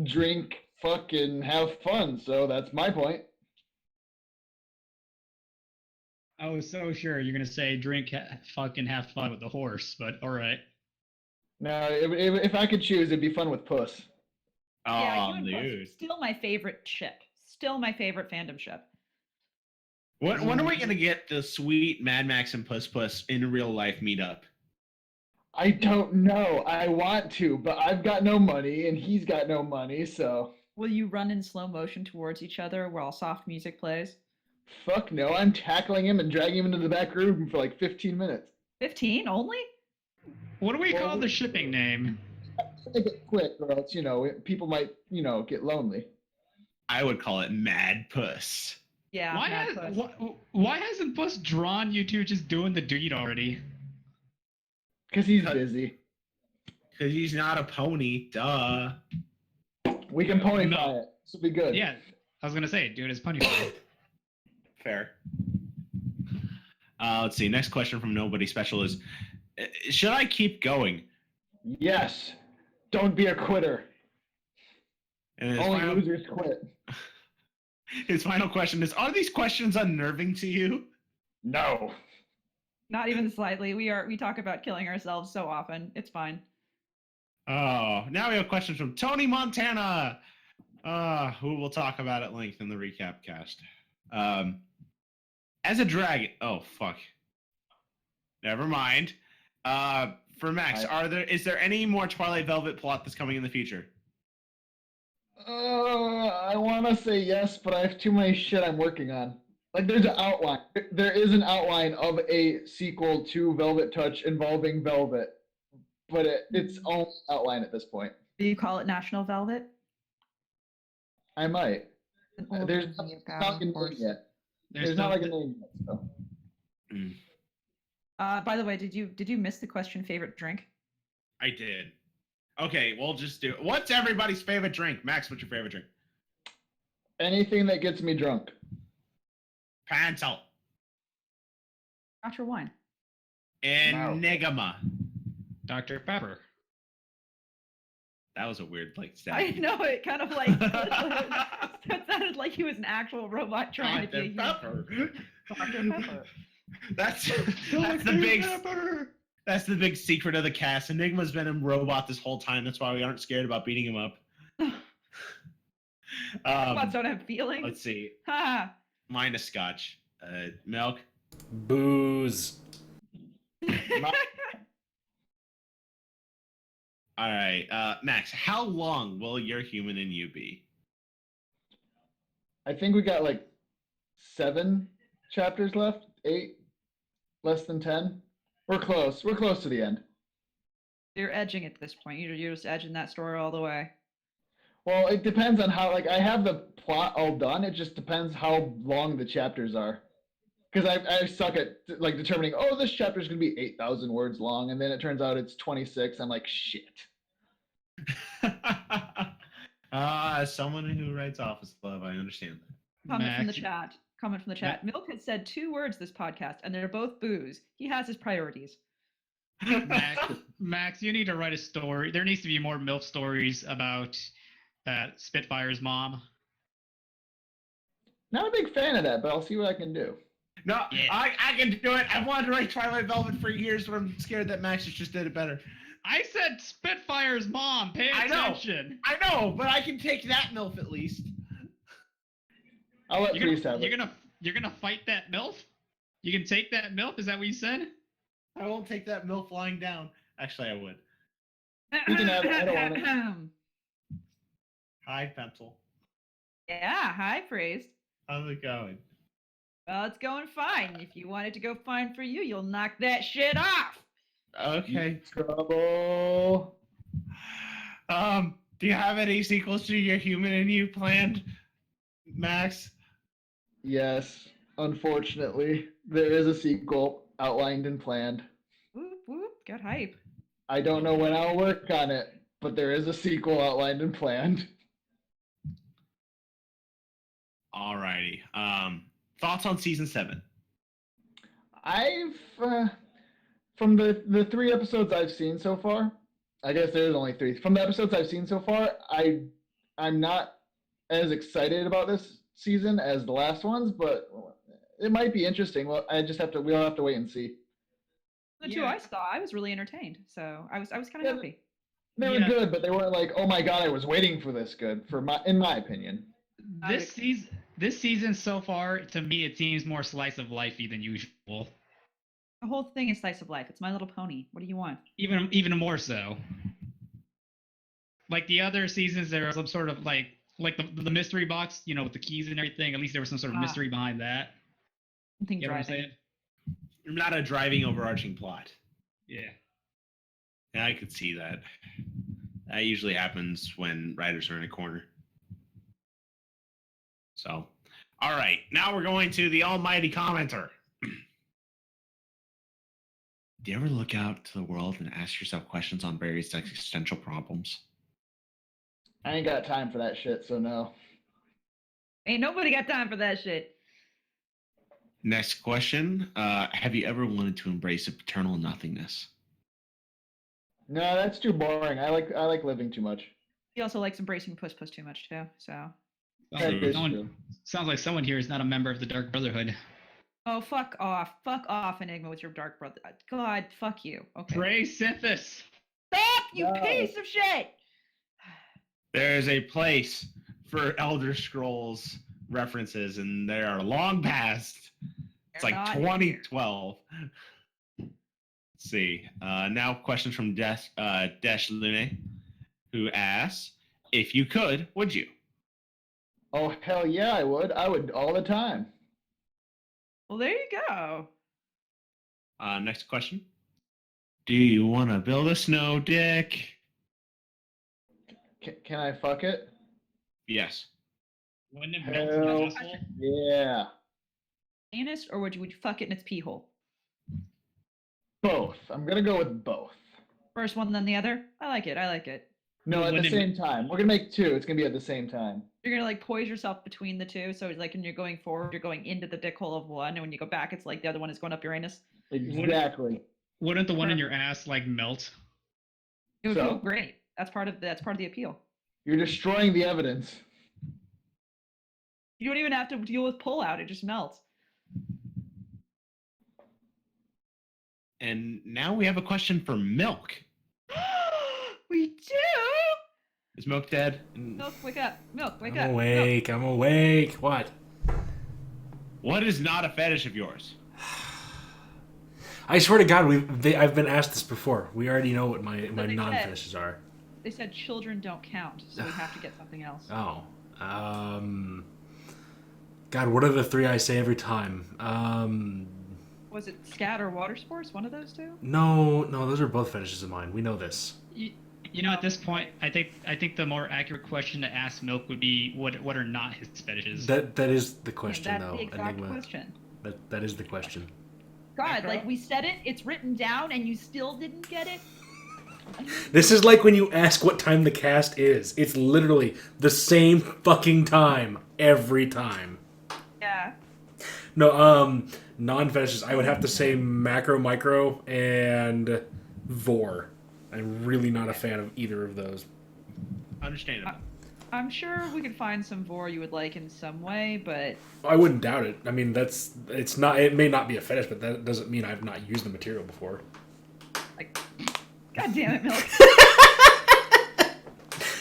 drink, fuck, and have fun. So that's my point. I was so sure you're going to say drink, fucking have fun with the horse, but all right. No, if I could choose, it'd be fun with puss. Oh, Yeah, dude. Still my favorite ship. Still my favorite fandom ship. When are we going to get the sweet Mad Max and Puss Puss in real life meetup? I don't know. I want to, but I've got no money, and he's got no money, so... Will you run in slow motion towards each other while soft music plays? Fuck no, I'm tackling him and dragging him into the back room for like 15 minutes. 15 only? What do we call the shipping name? Make it quick, or else, people might, get lonely. I would call it Mad Puss. Yeah. Why hasn't Puss drawn you two just doing the deed already? Because he's busy. Because he's not a pony, duh. We can pony pie it. This will be good. Yeah, I was going to say, dude, it's punny pie. Fair. Let's see. Next question from Nobody Special is, should I keep going? Yes. Don't be a quitter. And only losers quit. His final question is, are these questions unnerving to you? No. Not even slightly. We talk about killing ourselves so often. It's fine. Oh, now we have questions from Tony Montana, who we'll talk about at length in the recap cast. As a dragon, oh fuck. Never mind. For Max, is there any more Twilight Velvet plot that's coming in the future? I want to say yes, but I have too many shit I'm working on. Like, there's an outline. There is an outline of a sequel to Velvet Touch involving Velvet, but it's only outline at this point. Do you call it National Velvet? I might. There's not a name yet. There's not like a name yet. So. By the way, did you miss the question favorite drink? I did. Okay, we'll just do it. What's everybody's favorite drink? Max, what's your favorite drink? Anything that gets me drunk. Pencil. Not your wine. Enigma. Dr. Pepper. That was a weird stab. I know, it kind of it sounded like he was an actual robot trying to be a Pepper. Dr. Pepper. That's the big secret of the cast. Enigma's been a robot this whole time. That's why we aren't scared about beating him up. Robots don't have feelings. Let's see. Ha! Mine is scotch. Milk. Booze. All right, Max. How long will your human and you be? I think we got 7 chapters left. 8, less than 10. We're close. We're close to the end. You're edging at this point. You're just edging that story all the way. Well, it depends on how. Like, I have the plot all done. It just depends how long the chapters are. Because I suck at like determining. Oh, this chapter is going to be 8,000 words long, and then it turns out it's 26. I'm like, shit. As someone who writes Office Love, I understand that. Comment from the chat. Comment from the chat. Milk has said 2 words this podcast, and they're both booze. He has his priorities. Max, you need to write a story. There needs to be more MILF stories about Spitfire's mom. Not a big fan of that, but I'll see what I can do. No, yeah. I can do it. I've wanted to write Twilight Velvet for years, but I'm scared that Max just did it better. I said Spitfire's mom. Pay attention. I know, but I can take that MILF at least. I'll let Priest have it. You're gonna fight that MILF? You can take that MILF? Is that what you said? I won't take that MILF lying down. Actually, I would. You can have it. I don't want it. Hi, Pencil. Yeah, hi, Priest. How's it going? Well, it's going fine. If you want it to go fine for you, you'll knock that shit off. Okay. Trouble. Do you have any sequels to Your Human and You planned, Max? Yes. Unfortunately, there is a sequel outlined and planned. Whoop, whoop. Got hype. I don't know when I'll work on it, but there is a sequel outlined and planned. Alrighty. Thoughts on season 7? I've from the 3 episodes I've seen so far, I guess there's only 3. From the episodes I've seen so far, I'm not as excited about this season as the last ones, but it might be interesting. Well, we'll have to wait and see. The 2 I saw, I was really entertained, so I was kind of happy. They were good, but they weren't like, oh my god, I was waiting for this. Good in my opinion. This season so far, to me, it seems more slice of lifey than usual. The whole thing is slice of life. It's My Little Pony. What do you want? Even more so. Like the other seasons, there was some sort of like the mystery box, with the keys and everything. At least there was some sort of mystery behind that. Something you know driving. what I'm saying? Not a driving overarching plot. Yeah. Yeah, I could see that. That usually happens when writers are in a corner. So, all right. Now we're going to the almighty commenter. Do you ever look out to the world and ask yourself questions on various existential problems? I ain't got time for that shit, so no. Ain't nobody got time for that shit. Next question. Have you ever wanted to embrace a paternal nothingness? No, that's too boring. I like living too much. He also likes embracing puss too much too, so. Sounds like someone here is not a member of the Dark Brotherhood. Oh, fuck off. Fuck off, Enigma, with your Dark Brother. God, fuck you. Okay. Pray Sithis. Stop, you piece of shit! There is a place for Elder Scrolls references, and they are long past. It's like 2012. Let's see. Now questions from Dash Lune, who asks, if you could, would you? Oh, hell yeah, I would. I would all the time. Well, there you go. Next question. Do you want to build a snow dick? Can I fuck it? Yes. Wouldn't it melt in your asshole? Yeah. Anus, or would you fuck it in its pee hole? Both. I'm going to go with both. First one, then the other? I like it. No, at the same time. We're going to make 2. It's going to be at the same time. You're going to poise yourself between the 2. So like when you're going forward, you're going into the dick hole of one. And when you go back, it's like the other one is going up your anus. Exactly. Wouldn't the one in your ass melt? It would feel great. That's part of the appeal. You're destroying the evidence. You don't even have to deal with pull out. It just melts. And now we have a question for Milk. We do? Is Milk dead? Milk, wake up. Milk, wake up. I'm awake. I'm awake. What? What is not a fetish of yours? I swear to God, I've been asked this before. We already know what my non-fetishes are. They said children don't count, so we have to get something else. Oh. God, what are the 3 I say every time? Was it scat or water sports? One of those two? No, those are both fetishes of mine. We know this. You know, at this point, I think the more accurate question to ask Milk would be what are not his fetishes. That is the question, That's though. the exact Enigma. question. That is the question. God, like we said it, it's written down, and you still didn't get it. This is like when you ask what time the cast is. It's literally the same fucking time every time. Yeah. No, non-fetishes. I would have to say macro, micro, and vor. I'm really not a fan of either of those. Understandable. I'm sure we could find some vor you would like in some way, but I wouldn't doubt it. I mean, it's not. It may not be a fetish, but that doesn't mean I've not used the material before. like, God damn it, Milk.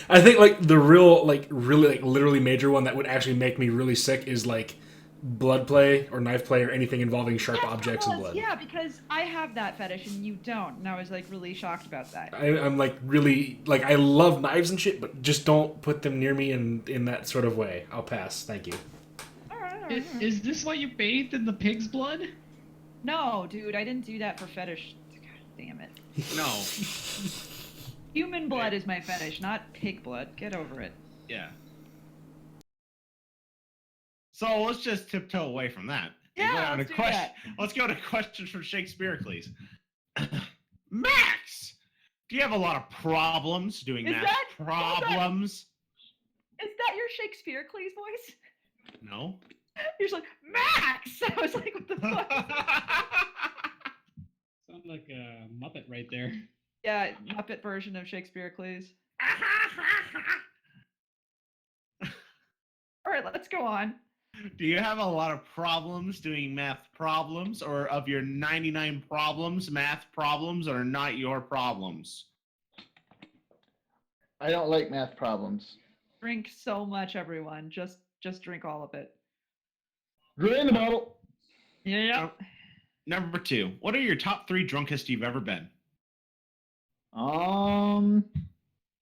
I think like the real, like really, like literally major one that would actually make me really sick is like blood play or knife play or anything involving sharp objects and blood. Yeah, because I have that fetish and you don't, and I was like really shocked about that. I'm like really like I love knives and shit, but just don't put them near me in that sort of way. I'll pass. Thank you. All right. Is this why you bathed in the pig's blood? No, dude, I didn't do that for fetish. God damn it. No. Human blood is my fetish, not pig blood. Get over it. Yeah. So let's just tiptoe away from that. Yeah, let's go that. Let's go to questions from Shakespeare-Cleese. Max! Do you have a lot of problems doing math? Problems? Is that your Shakespeare-Cleese voice? No. You're just like, Max! I was like, what the fuck? Sounds like a Muppet right there. Yeah, Muppet version of Shakespeare-Cleese. All right, let's go on. Do you have a lot of problems doing math problems, or of your 99 problems, math problems are not your problems? I don't like math problems. Drink so much, everyone. Just drink all of it. Drain the bottle. Yeah. Number 2. What are your top 3 drunkest you've ever been?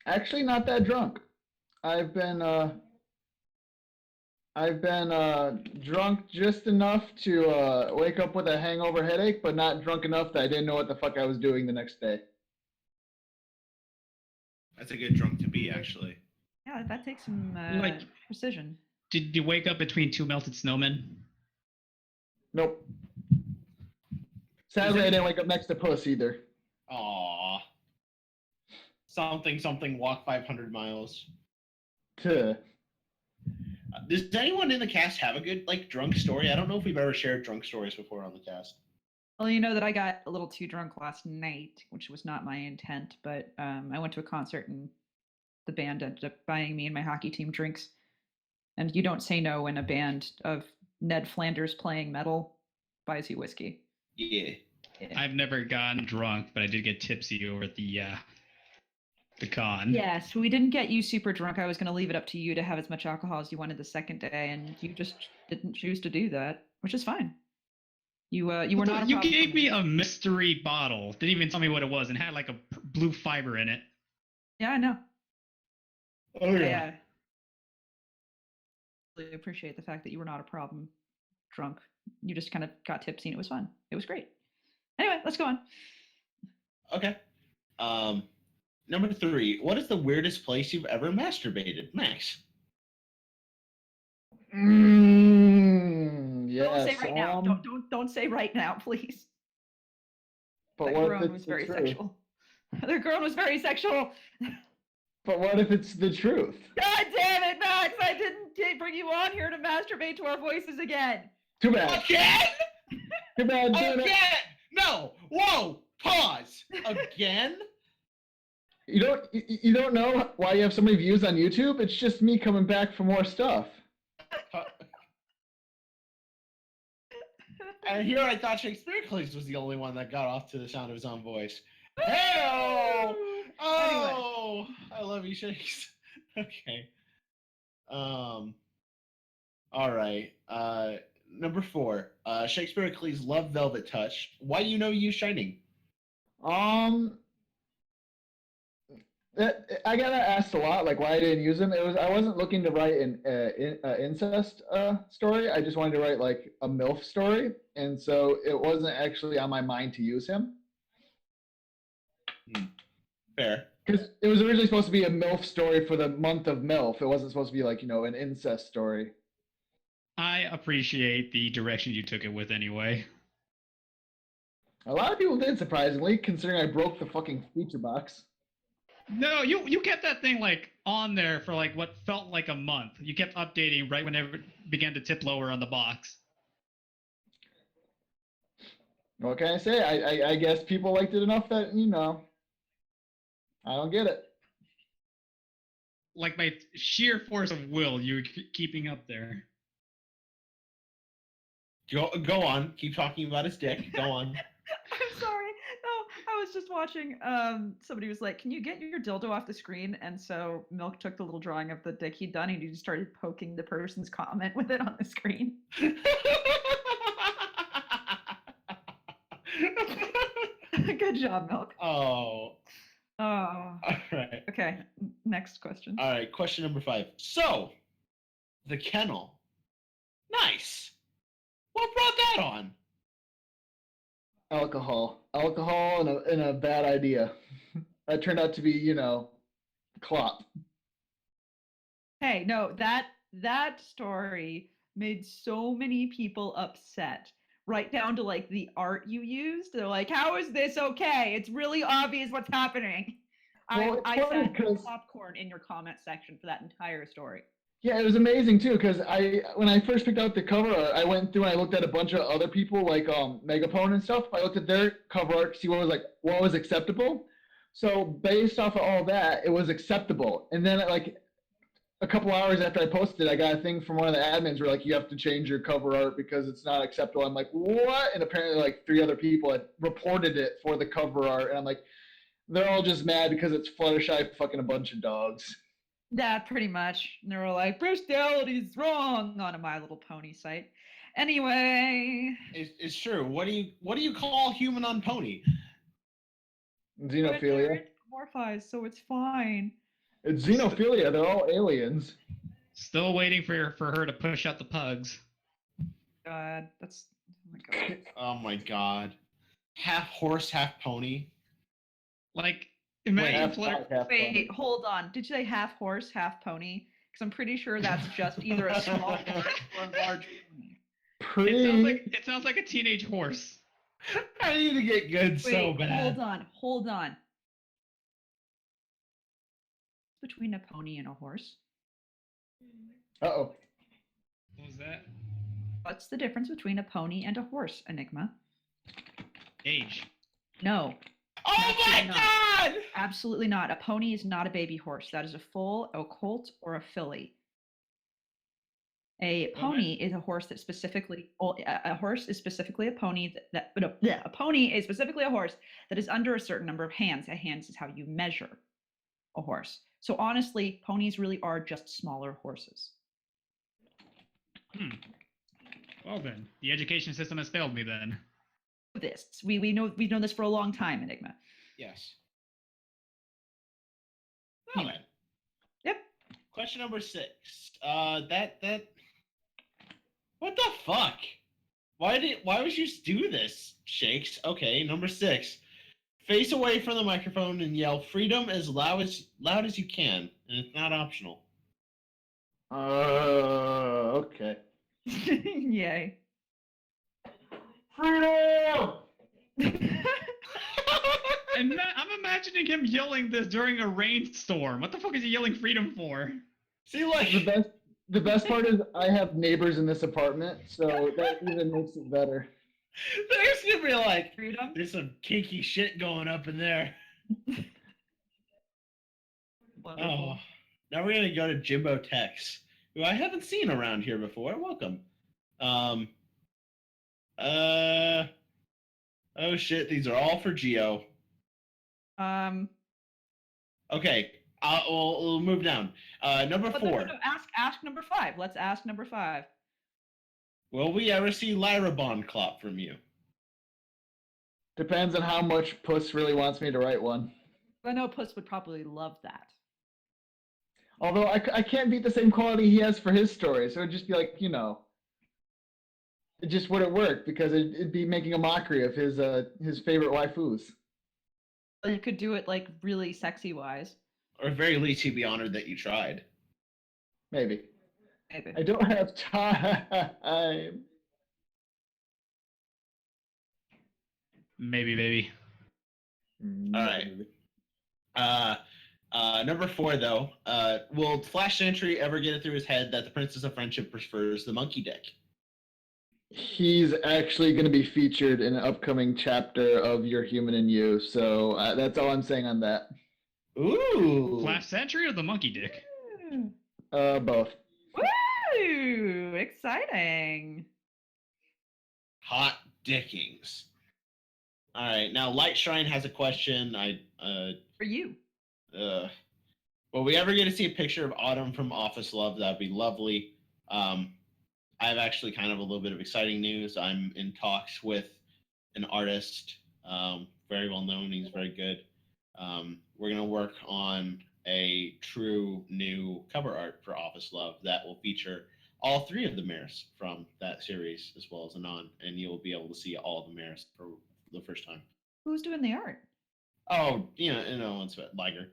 Actually not that drunk. I've been drunk just enough to wake up with a hangover headache, but not drunk enough that I didn't know what the fuck I was doing the next day. That's a good drunk to be, actually. Yeah, that takes some precision. Did you wake up between 2 melted snowmen? Nope. Sadly, I didn't wake up next to Puss either. Aww. Something, walk 500 miles. Tuh. Does anyone in the cast have a good, drunk story? I don't know if we've ever shared drunk stories before on the cast. Well, you know that I got a little too drunk last night, which was not my intent, but I went to a concert and the band ended up buying me and my hockey team drinks. And you don't say no when a band of Ned Flanders playing metal buys you whiskey. Yeah. I've never gotten drunk, but I did get tipsy over at the con. Yes, we didn't get you super drunk. I was going to leave it up to you to have as much alcohol as you wanted the second day, and you just didn't choose to do that, which is fine. You were not. You gave me a mystery bottle. Didn't even tell me what it was, and had like a blue fiber in it. Yeah, I know. Oh yeah. I really appreciate the fact that you were not a problem drunk. You just kind of got tipsy, and it was fun. It was great. Anyway, let's go on. Okay. Number 3. What is the weirdest place you've ever masturbated, Max? Yes. Don't say right now. Don't say right now, please. But that what groan if was it's very the sexual. The groan was very sexual. But what if it's the truth? God damn it, Max! I didn't bring you on here to masturbate to our voices again. Too bad. Again? Too bad. Again? No. Whoa. Pause. Again? You don't know why you have so many views on YouTube? It's just me coming back for more stuff. And here I thought Shakespeare-Cleese was the only one that got off to the sound of his own voice. Hey-o! Oh, anyway. I love you, Shakes. Okay. All right. Number 4. Shakespeare-Cleese love Velvet Touch. Why do you know use Shining? I got asked a lot, like why I didn't use him. I wasn't looking to write an incest story. I just wanted to write like a MILF story, and so it wasn't actually on my mind to use him. Fair. Because it was originally supposed to be a MILF story for the month of MILF. It wasn't supposed to be like, an incest story. I appreciate the direction you took it with anyway. A lot of people did, surprisingly, considering I broke the fucking feature box. No, you kept that thing like on there for like what felt like a month. You kept updating right whenever it began to tip lower on the box. What can I say? I guess people liked it enough that, I don't get it. Like by sheer force of will, you were keeping up there. Go on. Keep talking about his dick. Go on. I'm sorry. No, I was just watching. Somebody was like, "Can you get your dildo off the screen?" And so Milk took the little drawing of the dick he'd done, and he just started poking the person's comment with it on the screen. Good job, Milk. Oh. Oh. All right. Okay. Next question. All right. Question number 5. So, the kennel. Nice. What brought that on? Alcohol and a bad idea. That turned out to be, clop. Hey, no, that story made so many people upset. Right down to like the art you used. They're like, "How is this okay? It's really obvious what's happening." Well, I said popcorn in your comment section for that entire story. Yeah, it was amazing too, because when I first picked out the cover art, I went through and I looked at a bunch of other people like Megapone and stuff. I looked at their cover art to see what was acceptable. So based off of all that, it was acceptable. And then like a couple hours after I posted, I got a thing from one of the admins where like you have to change your cover art because it's not acceptable. I'm like, what? And apparently like 3 other people had reported it for the cover art, and I'm like, they're all just mad because it's Fluttershy fucking a bunch of dogs. That pretty much. And they were like, "Bestiality's wrong" on a My Little Pony site. Anyway, It's true. What do you call human on pony? Xenophilia. Morphized, so it's fine. It's xenophilia. They're all aliens. Still waiting for her to push out the pugs. God, that's oh my god. Oh my god. Half horse, half pony. Like, imagine Wait, hold on. Did you say half horse, half pony? Because I'm pretty sure that's just either a small horse or a large pony. It sounds like a teenage horse. I need to get good so bad. Hold on. Between a pony and a horse. Uh-oh. What was that? What's the difference between a pony and a horse, Enigma? Age. No. Oh my god! Absolutely not. A pony is not a baby horse. That is a colt, or a filly. A pony is a horse that specifically. A horse is specifically a pony a pony is specifically a horse that is under a certain number of hands. A hands is how you measure a horse. So honestly, ponies really are just smaller horses. Well then, the education system has failed me then. We've known this for a long time, Enigma. Yes. Well then. Yep. Question number 6. What the fuck? Why would you do this, Shakes? Okay, number 6. Face away from the microphone and yell freedom as loud as you can, and it's not optional. Okay. Yay. Freedom! And I'm imagining him yelling this during a rainstorm. What the fuck is he yelling freedom for? See, like the best part is I have neighbors in this apartment, so that even makes it better. There's gonna be like, freedom? There's some kinky shit going up in there. Wonderful. Oh, now we're gonna go to Jimbo Tex, who I haven't seen around here before. Welcome. Oh shit, these are all for Geo. Okay, we'll move down. Number 4. No, ask number 5. Let's ask number 5. Will we ever see Lyra Bond Clop from you? Depends on how much Puss really wants me to write one. I know Puss would probably love that. Although I can't beat the same quality he has for his story, so it'd just be like, it just wouldn't work because it'd be making a mockery of his favorite waifus. Or you could do it like really sexy wise. Or at very least, he'd be honored that you tried. Maybe. Maybe. I don't have time. Maybe. All right. Number 4, though. Will Flash Sentry ever get it through his head that the Princess of Friendship prefers the monkey dick? He's actually going to be featured in an upcoming chapter of Your Human and You, so that's all I'm saying on that. Ooh. Flash Sentry or the monkey dick? Both. Woo! Exciting. Hot dickings. All right. Now, Light Shrine has a question. For you. Will we ever get to see a picture of Autumn from Office Love? That'd be lovely. I have actually kind of a little bit of exciting news. I'm in talks with an artist, very well known. He's very good. We're going to work on a true new cover art for Office Love that will feature all 3 of the mares from that series, as well as Anon, and you'll be able to see all the mares for the first time. Who's doing the art? Oh, it's Liger.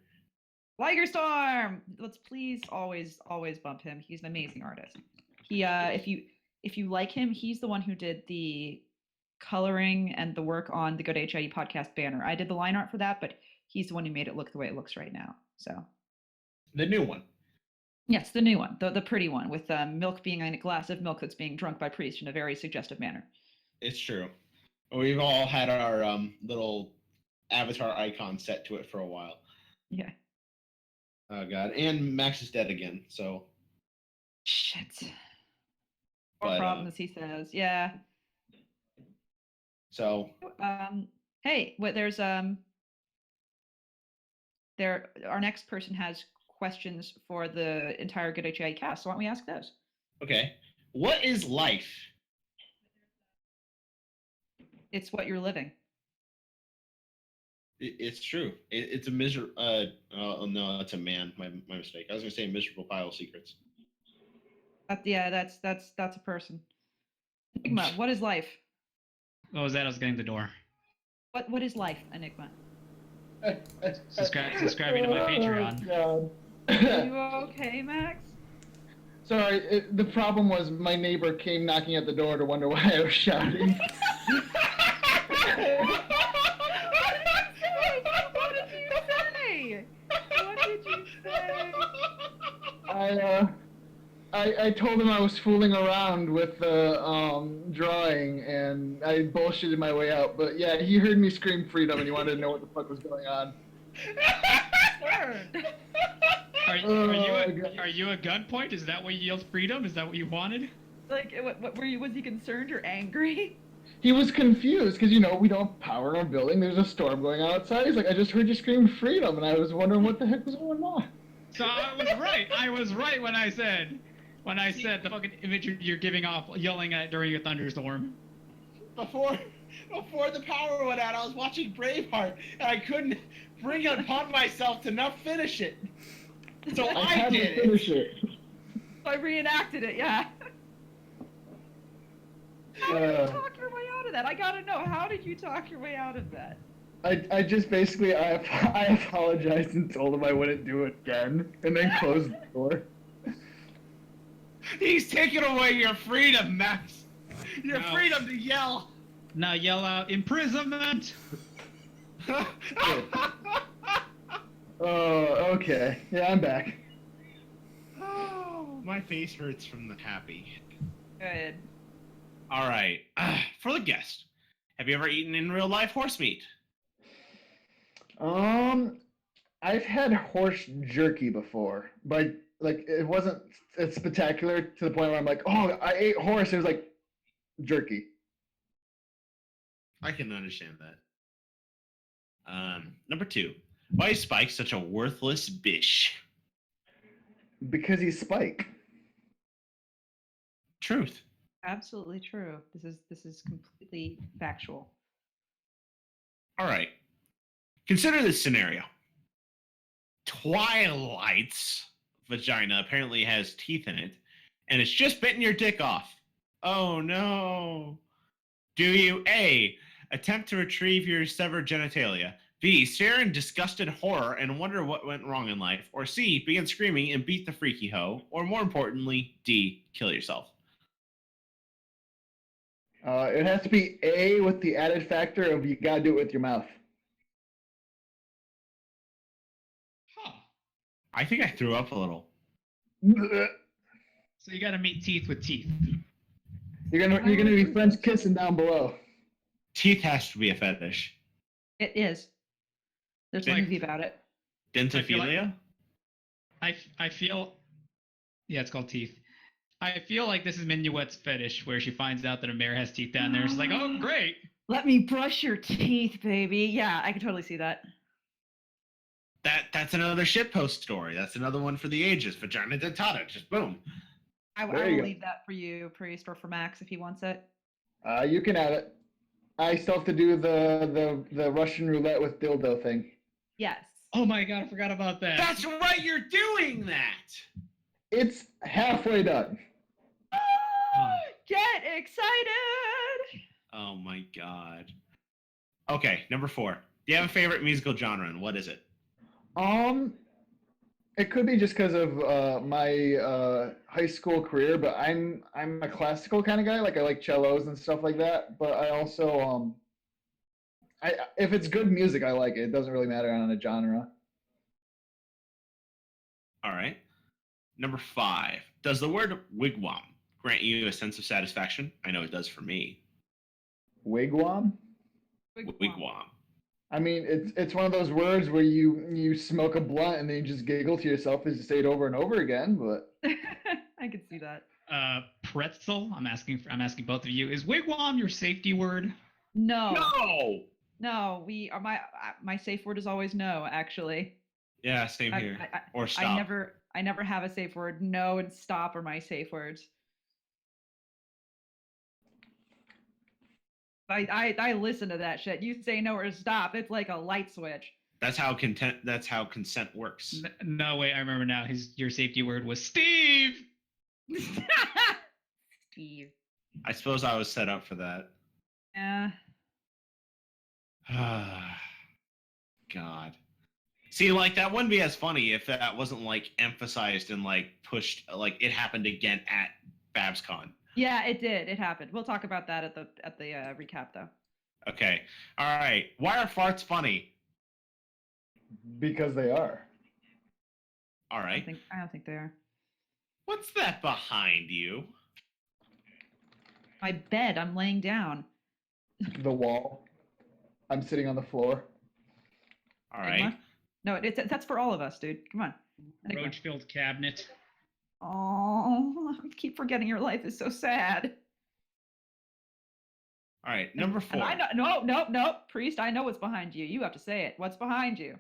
Liger Storm. Let's please always bump him. He's an amazing artist. He if you like him, he's the one who did the coloring and the work on the Good HIE podcast banner. I did the line art for that, but he's the one who made it look the way it looks right now. So The new one. yes, the new one, the pretty one with milk being in a glass of milk that's being drunk by Priest in a very suggestive manner. It's true. We've all had our little avatar icon set to it for a while. Yeah. Oh god, and Max is dead again. So shit. More problems, he says. Yeah. So. Hey, there's our next person has questions for the entire Good HIE cast. So why don't we ask those? Okay. What is life? It's what you're living. It's true. It's a miserable. Oh no, that's a man. My mistake. I was gonna say miserable pile of secrets. That's a person. Enigma, what is life? What was that? I was getting the door. What is life, Enigma? Subscribing to my Patreon. God. Are you okay, Max? Sorry, the problem was my neighbor came knocking at the door to wonder why I was shouting. What did you say? I told him I was fooling around with the drawing, and I bullshitted my way out. But yeah, he heard me scream freedom, and he wanted to know what the fuck was going on. Are you at gunpoint? Is that why you yelled freedom? Is that what you wanted? Like, what were you? Was he concerned or angry? He was confused because we don't have power in our building. There's a storm going on outside. He's like, I just heard you scream freedom, and I was wondering what the heck was going on. So I was right. I was right when I said the fucking image you're giving off yelling at during a thunderstorm. Before the power went out, I was watching Braveheart, and I couldn't bring it upon myself to not finish it. So I had did to finish it. So I reenacted it, yeah. How did you talk your way out of that? I gotta know. How did you talk your way out of that? I just basically I apologized and told him I wouldn't do it again, and then closed the door. He's taking away your freedom, Max. Your freedom to yell. Now yell out imprisonment. Oh, okay. Yeah, I'm back. Oh, my face hurts from the happy. Good. All right. For the guest, have you ever eaten in real life horse meat? I've had horse jerky before, but like it wasn't spectacular to the point where I'm like, oh, I ate horse. It was like jerky. I can understand that. Number 2. Why is Spike such a worthless bish? Because he's Spike. Truth. Absolutely true. This is completely factual. All right. Consider this scenario. Twilight's vagina apparently has teeth in it, and it's just bitten your dick off. Oh no. Do you A, attempt to retrieve your severed genitalia, B, stare in disgusted horror and wonder what went wrong in life, or C, begin screaming and beat the freaky hoe, or more importantly, D, kill yourself? It has to be A with the added factor of you gotta do it with your mouth. Huh. I think I threw up a little. So you got to meet teeth with teeth. You're gonna be French kissing down below. Teeth has to be a fetish. It is. There's a Like- movie about it. Dentophilia? I feel. Yeah, it's called teeth. I feel like this is Minuet's fetish, where she finds out that a mare has teeth down there. She's like, oh, great. Let me brush your teeth, baby. Yeah, I can totally see that. That's another shitpost story. That's another one for the ages. Vagina dentata. Just boom. I There you will go. leave that for you, Priest, or for Max if he wants it. You can add it. I still have to do the Russian roulette with dildo thing. Yes. Oh my god, I forgot about that. That's right, you're doing that. It's halfway done. Get excited! Oh my god. Okay, number 4. Do you have a favorite musical genre, and what is it? It could be just because of my high school career, but I'm a classical kind of guy. Like I like cellos and stuff like that. But I also if it's good music, I like it. It doesn't really matter on a genre. All right. Number 5. Does the word wigwam grant you a sense of satisfaction? I know it does for me. Wigwam? Wigwam. I mean, it's one of those words where you smoke a blunt and then you just giggle to yourself as you say it over and over again. But I can see that. Pretzel. I'm asking both of you. Is wigwam your safety word? No. No. No, we are my safe word is always no, actually. Yeah, same here. Or stop. I never have a safe word. No and stop are my safe words. I listen to that shit. You say no or stop, it's like a light switch. That's how consent works. No, wait, I remember now. Your safety word was Steve. Steve. I suppose I was set up for that. Yeah. God. See, like that wouldn't be as funny if that wasn't like emphasized and like pushed, like it happened again at BabsCon. Yeah, it did. It happened. We'll talk about that at the recap, though. Okay. All right. Why are farts funny? because they are. All right. I don't think they are. What's that behind you? My bed. I'm laying down. The wall. I'm sitting on the floor. All right. No, that's for all of us, dude. Come on. Roach-filled cabinet. Oh, I keep forgetting your life is so sad. All right. Number 4. And I know, no, Priest, I know what's behind you. You have to say it. What's behind you?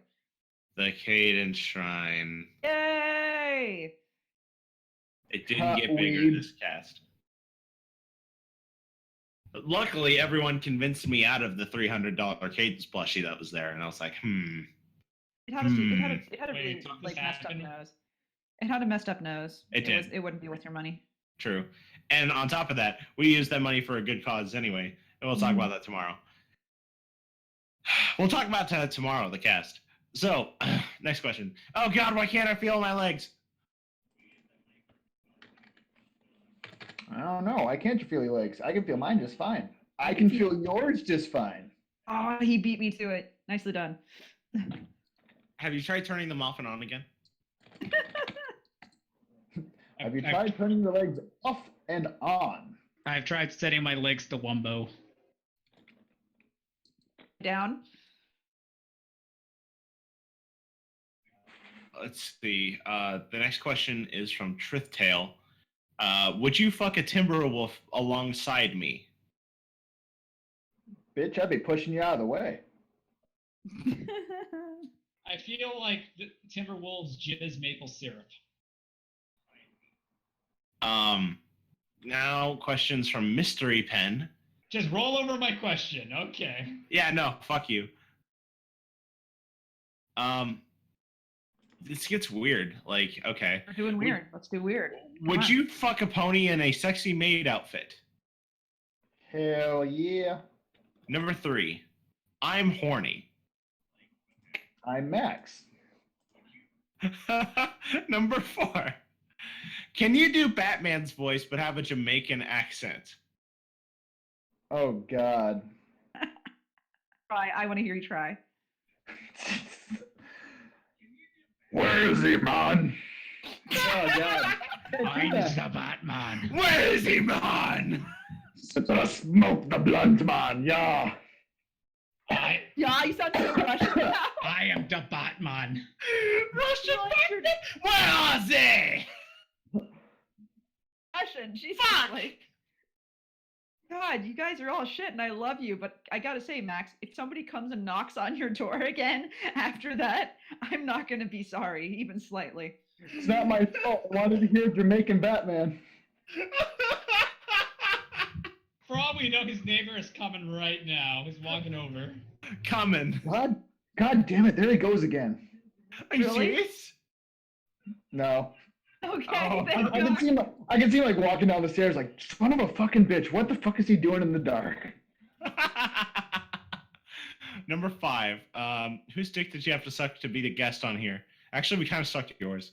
The Cadence Shrine. Yay! It didn't get bigger this cast. But luckily, everyone convinced me out of the $300 Cadence plushie that was there, and I was like, It had a really Wait, like messed up happened? nose. It had a messed up nose. It did. It wouldn't be worth your money. True. And on top of that, we used that money for a good cause anyway, and we'll talk about that tomorrow. We'll talk about that tomorrow, the cast. So, next question. Oh God, why can't I feel my legs? I don't know. Why can't you feel your legs? I can feel mine just fine. I can feel yours just fine. Oh, he beat me to it. Nicely done. Have you tried turning them off and on again? Have you tried turning your legs off and on? I've tried setting my legs to Wumbo. Down. Let's see. The next question is from Truth Tale. Would you fuck a Timberwolf alongside me? Bitch, I'd be pushing you out of the way. I feel like the Timberwolves jizz maple syrup. Now questions from Mystery Pen. Just roll over my question. Okay. Yeah, no, fuck you. this gets weird. Like, okay. We're doing weird. Let's do weird. Would you fuck a pony in a sexy maid outfit? Hell yeah. Number 3, I'm horny. I'm Max. Number 4, can you do Batman's voice but have a Jamaican accent? Oh God. Try. I want to hear you try. Where is he, man? Oh God. I'm the Batman. Where is he, man? Smoke the blunt, man. Yeah. Yeah, you sound so Russian now. I am the Batman. Russian Batman? Where are they? Russian. Jesus. Like, God, you guys are all shit, and I love you, but I gotta say, Max, if somebody comes and knocks on your door again after that, I'm not gonna be sorry, even slightly. It's not my fault. I wanted to hear Jamaican Batman. For all we know, his neighbor is coming right now. He's walking over. Coming. God damn it! There he goes again. Are you Really? serious? No. Okay, Oh, thank I can God. see him. I can see him like walking down the stairs, like son of a fucking bitch. What the fuck is he doing in the dark? Number 5. Whose dick did you have to suck to be the guest on here? Actually, we kind of sucked yours.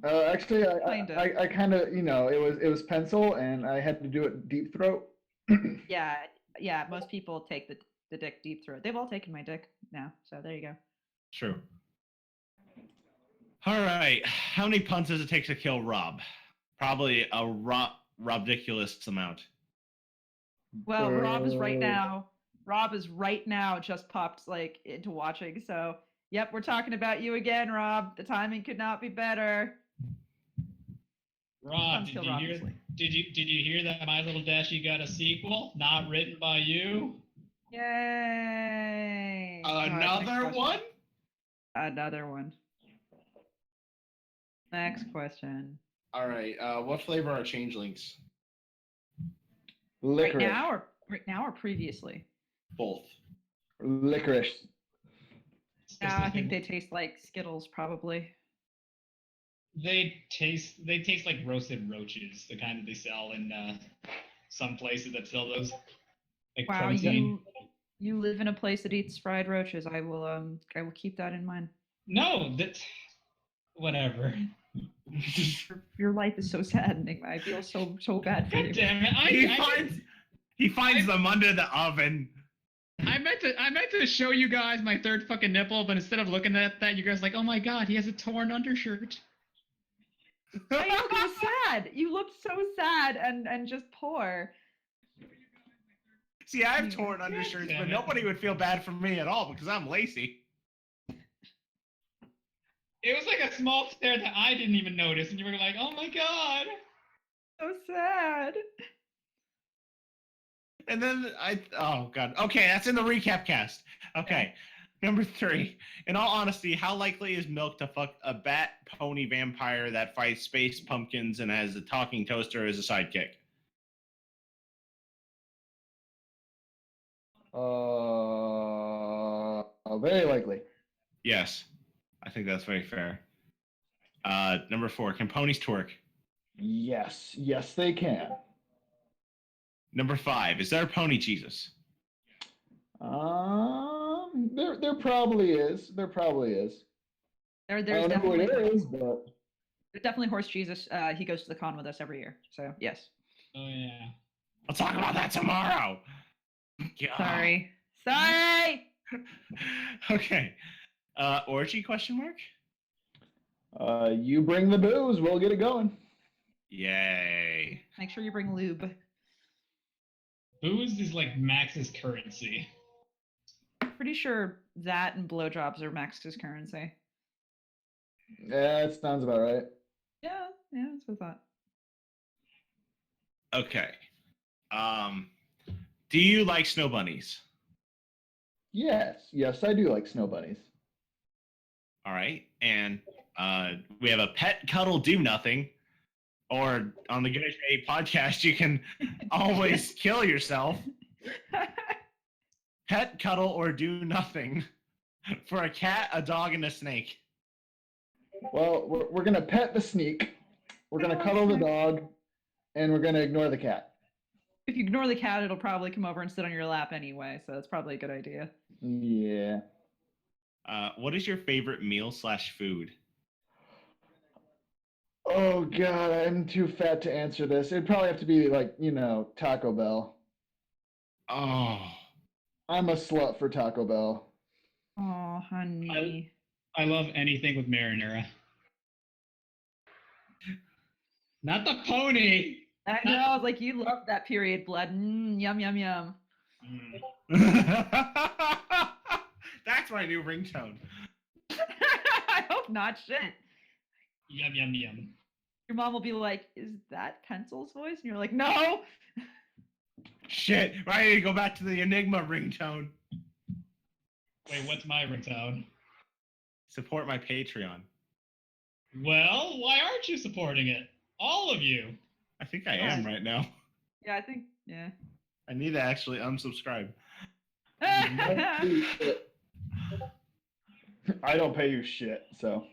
Actually, Kinda. I kind of, it was pencil, and I had to do it deep throat. Yeah, most people take the dick deep throat. They've all taken my dick now, so there you go. True. All right. How many puns does it take to kill Rob? Probably a ridiculous amount. Well, Rob is right now just popped like into watching. So, yep, we're talking about you again, Rob. The timing could not be better. Rob, Puns did kill you Rob hear? easily. Did you hear that My Little Dashie got a sequel? Not written by you. Yay! All right, next Another question. one? Another one. Next question. All right. What flavor are changelings? Licorice. Right now or previously? Both. Licorice. Yeah, I think they taste like Skittles, probably. They taste like roasted roaches, the kind that they sell in some places that sell those. Like Wow, protein. you live in a place that eats fried roaches. I will keep that in mind. No, that's whatever. Your life is so saddening. I feel so bad for God you. damn it! He finds them under the oven. I meant to show you guys my third fucking nipple, but instead of looking at that, you guys are like, oh my god, he has a torn undershirt. Why you look so sad? You looked so sad and just poor. See, I have torn undershirts, damn but it. nobody would feel bad for me at all because I'm lazy. It was like a small tear that I didn't even notice, and you were like, oh my god. So sad. And then oh god. Okay, that's in the recap cast. Okay. Number 3. In all honesty, how likely is Milk to fuck a bat pony vampire that fights space pumpkins and has a talking toaster as a sidekick? Very likely. Yes. I think that's very fair. Number 4, can ponies twerk? Yes, they can. Number 5, is there a pony Jesus? There probably is. There probably is. There's I don't know who definitely it is, but there's definitely Horse Jesus. He goes to the con with us every year. So yes. Oh yeah. We'll talk about that tomorrow. God. Sorry. Okay. Orgy question mark? you bring the booze, we'll get it going. Yay. Make sure you bring lube. Booze is like Max's currency. Pretty sure that and blowjobs are Max's currency. Yeah, it sounds about right. Yeah, that's what I thought. Okay. Do you like snow bunnies? Yes, I do like snow bunnies. All right. And we have a pet cuddle do nothing. Or on the Good Day podcast, you can always kill yourself. Pet cuddle or do nothing for a cat, a dog, and a snake. Well, we're gonna pet the sneak. We're gonna cuddle the dog, and we're gonna ignore the cat. If you ignore the cat, it'll probably come over and sit on your lap anyway, so that's probably a good idea. Yeah. What is your favorite meal/food? Oh God, I'm too fat to answer this. It'd probably have to be like, Taco Bell. Oh, I'm a slut for Taco Bell. Oh, honey. I love anything with marinara. Not the pony. I know. I was like, you love that period blood. Yum, yum, yum. that's my new ringtone. I hope not. Shit. Yum yum yum. Your mom will be like, is that Pencil's voice? And you're like, no. Shit, I need to go back to the Enigma ringtone. Wait, what's my ringtone? Support my Patreon. Well, why aren't you supporting it? All of you. I think I am right now. Yeah, I think, yeah. I need to actually unsubscribe. I don't pay you shit, so.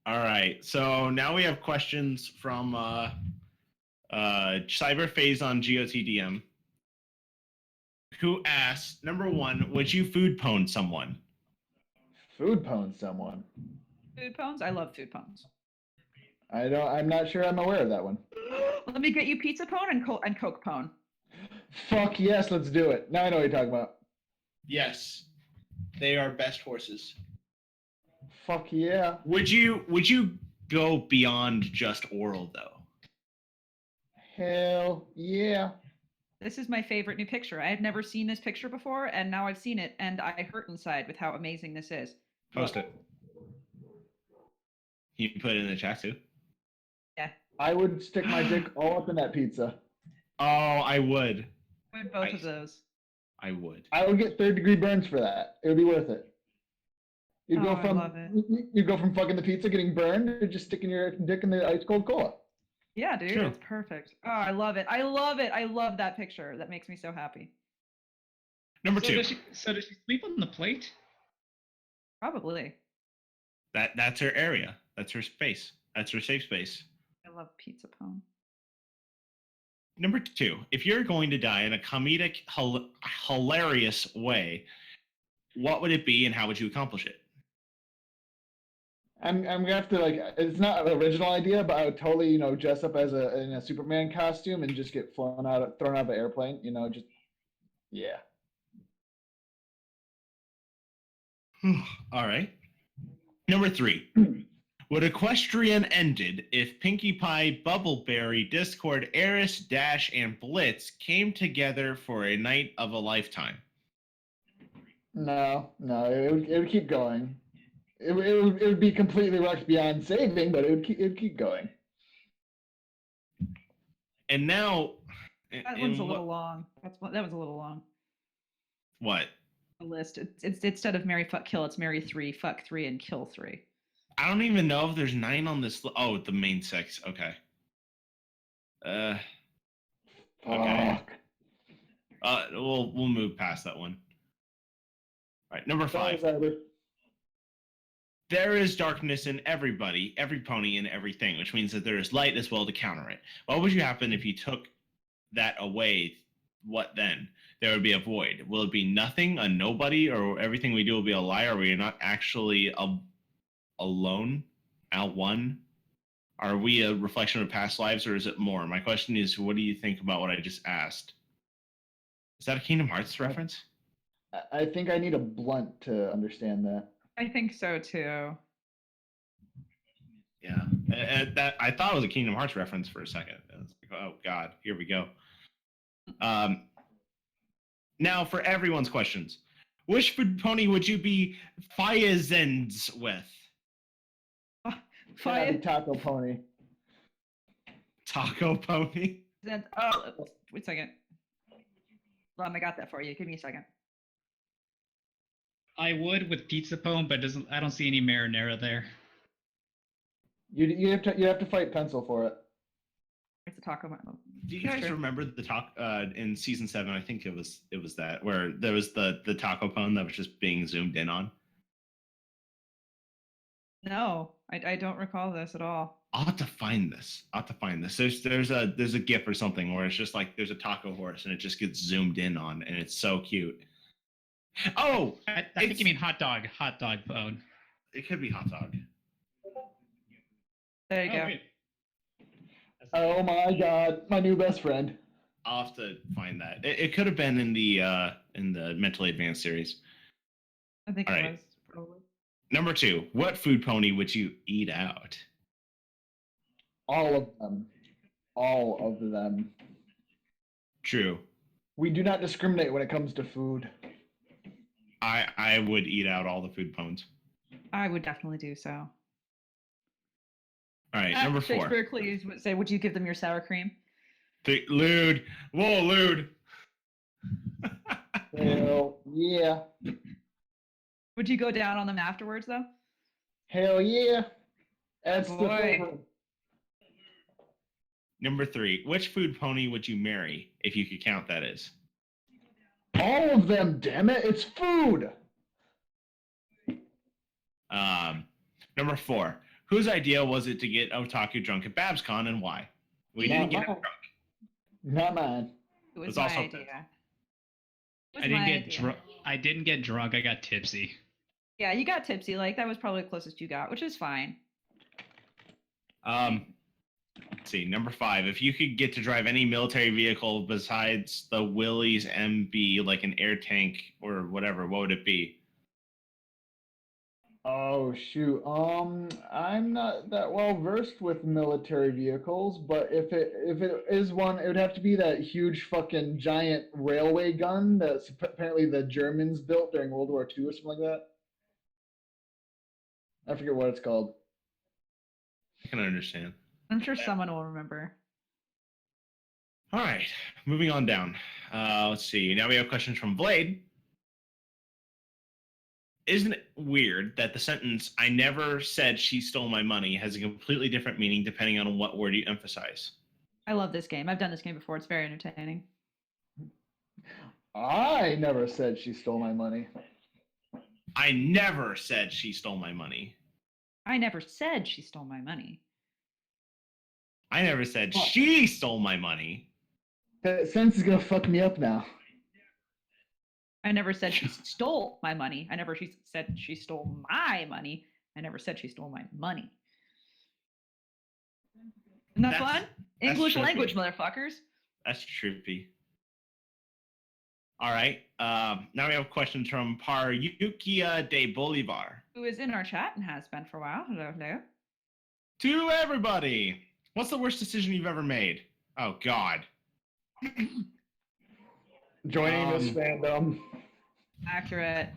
All right, so now we have questions from Cyberphase on GOTDM, who asks, number one, would you food pwn someone? Food pwn someone. Food pones? I love food pones. I'm not sure I'm aware of that one. Let me get you pizza pone and Coke pone. Fuck yes, let's do it. Now I know what you're talking about. Yes, they are best horses. Fuck yeah. Would you go beyond just oral though? Hell yeah. This is my favorite new picture. I had never seen this picture before, and now I've seen it, and I hurt inside with how amazing this is. Post it. You can put it in the chat too. Yeah. I would stick my dick all up in that pizza. Oh, I would. With both of those. I would. I would get 3rd-degree burns for that. It would be worth it. You'd I love it. You'd go from fucking the pizza getting burned to just sticking your dick in the ice cold cola. Yeah, dude, True. it's perfect. Oh, I love it. I love it. I love that picture. That makes me so happy. Number two. Does she sleep on the plate? Probably. That's her area. That's her space. That's her safe space. I love pizza pone. Number two, if you're going to die in a comedic, hilarious way, what would it be and how would you accomplish it? I'm gonna have to it's not an original idea, but I would totally dress up as in a Superman costume and just get thrown out of an airplane. Just yeah. All right. Number three, would Equestrian ended if Pinkie Pie, Bubbleberry, Discord, Eris, Dash, and Blitz came together for a night of a lifetime? No, it would keep going. It would be completely wrecked beyond saving, but it would keep going. And now, That one's a little long. That was a little long. What? The list. It's instead of marry, fuck, kill, it's marry 3, fuck 3, and kill 3. I don't even know if there's 9 on this. Oh, the main 6. Okay. Okay. We'll move past that one. All right, number 5. There is darkness in everybody, every pony, and everything, which means that there is light as well to counter it. What would you happen if you took that away? What then? There would be a void. Will it be nothing, a nobody, or everything we do will be a lie? Or we are not actually alone, out one? Are we a reflection of past lives, or is it more? My question is, what do you think about what I just asked? Is that a Kingdom Hearts reference? I think I need a blunt to understand that. I think so too. Yeah, that I thought it was a Kingdom Hearts reference for a second. I was like, oh God, here we go. Now for everyone's questions, which food pony would you be Fiazens with? Taco pony. Taco pony. Oh, wait a second. I got that for you. Give me a second. I would with pizza pone, but I don't see any marinara there. You have to fight Pencil for it. It's a taco. Do you guys remember the talk in season 7? I think it was that where there was the taco pone that was just being zoomed in on. No, I don't recall this at all. I'll have to find this. There's a GIF or something where it's just like there's a taco horse and it just gets zoomed in on, and it's so cute. Oh, I think you mean hot dog phone. It could be hot dog. There you go. Wait. Oh my god, my new best friend. I'll have to find that. It could have been in the mentally advanced series. I think All it right. was probably. Number 2, what food pony would you eat out? All of them. All of them. True. We do not discriminate when it comes to food. I would eat out all the food pones. I would definitely do so. All right, number 4. Shakespeare Cleves would say, would you give them your sour cream? Lewd. Whoa, lewd. Hell yeah. Would you go down on them afterwards, though? Hell yeah. That's the Boy. flavor. Number 3, which food pony would you marry, if you could count that as? All of them, damn it. It's food. Number 4, whose idea was it to get Otaku drunk at BabsCon and why? We didn't get him drunk. Not mine. It was It's my also- idea. It was I didn't my get idea. drunk. I didn't get drunk. I got tipsy. Yeah, you got tipsy. Like, that was probably the closest you got, which is fine. Let's see, number 5, if you could get to drive any military vehicle besides the Willys MB, like an air tank or whatever, what would it be? Oh shoot. I'm not that well versed with military vehicles, but if it is one, it would have to be that huge fucking giant railway gun that apparently the Germans built during World War II or something like that. I forget what it's called. I can understand. I'm sure someone will remember. All right, moving on down. Let's see. Now we have questions from Blade. Isn't it weird that the sentence, I never said she stole my money, has a completely different meaning depending on what word you emphasize? I love this game. I've done this game before. It's very entertaining. I never said she stole my money. I never said she stole my money. I never said she stole my money. I never said she stole my money. That sentence is gonna fuck me up now. I never said she stole my money. I never said she stole my money. I never said she stole my money. Isn't that fun? English trippy. language, motherfuckers. That's trippy. All right. Now we have questions from Paryukia de Bolivar. Who is in our chat and has been for a while. Hello, hello. To everybody, what's the worst decision you've ever made? Oh, God. Joining this fandom. Accurate.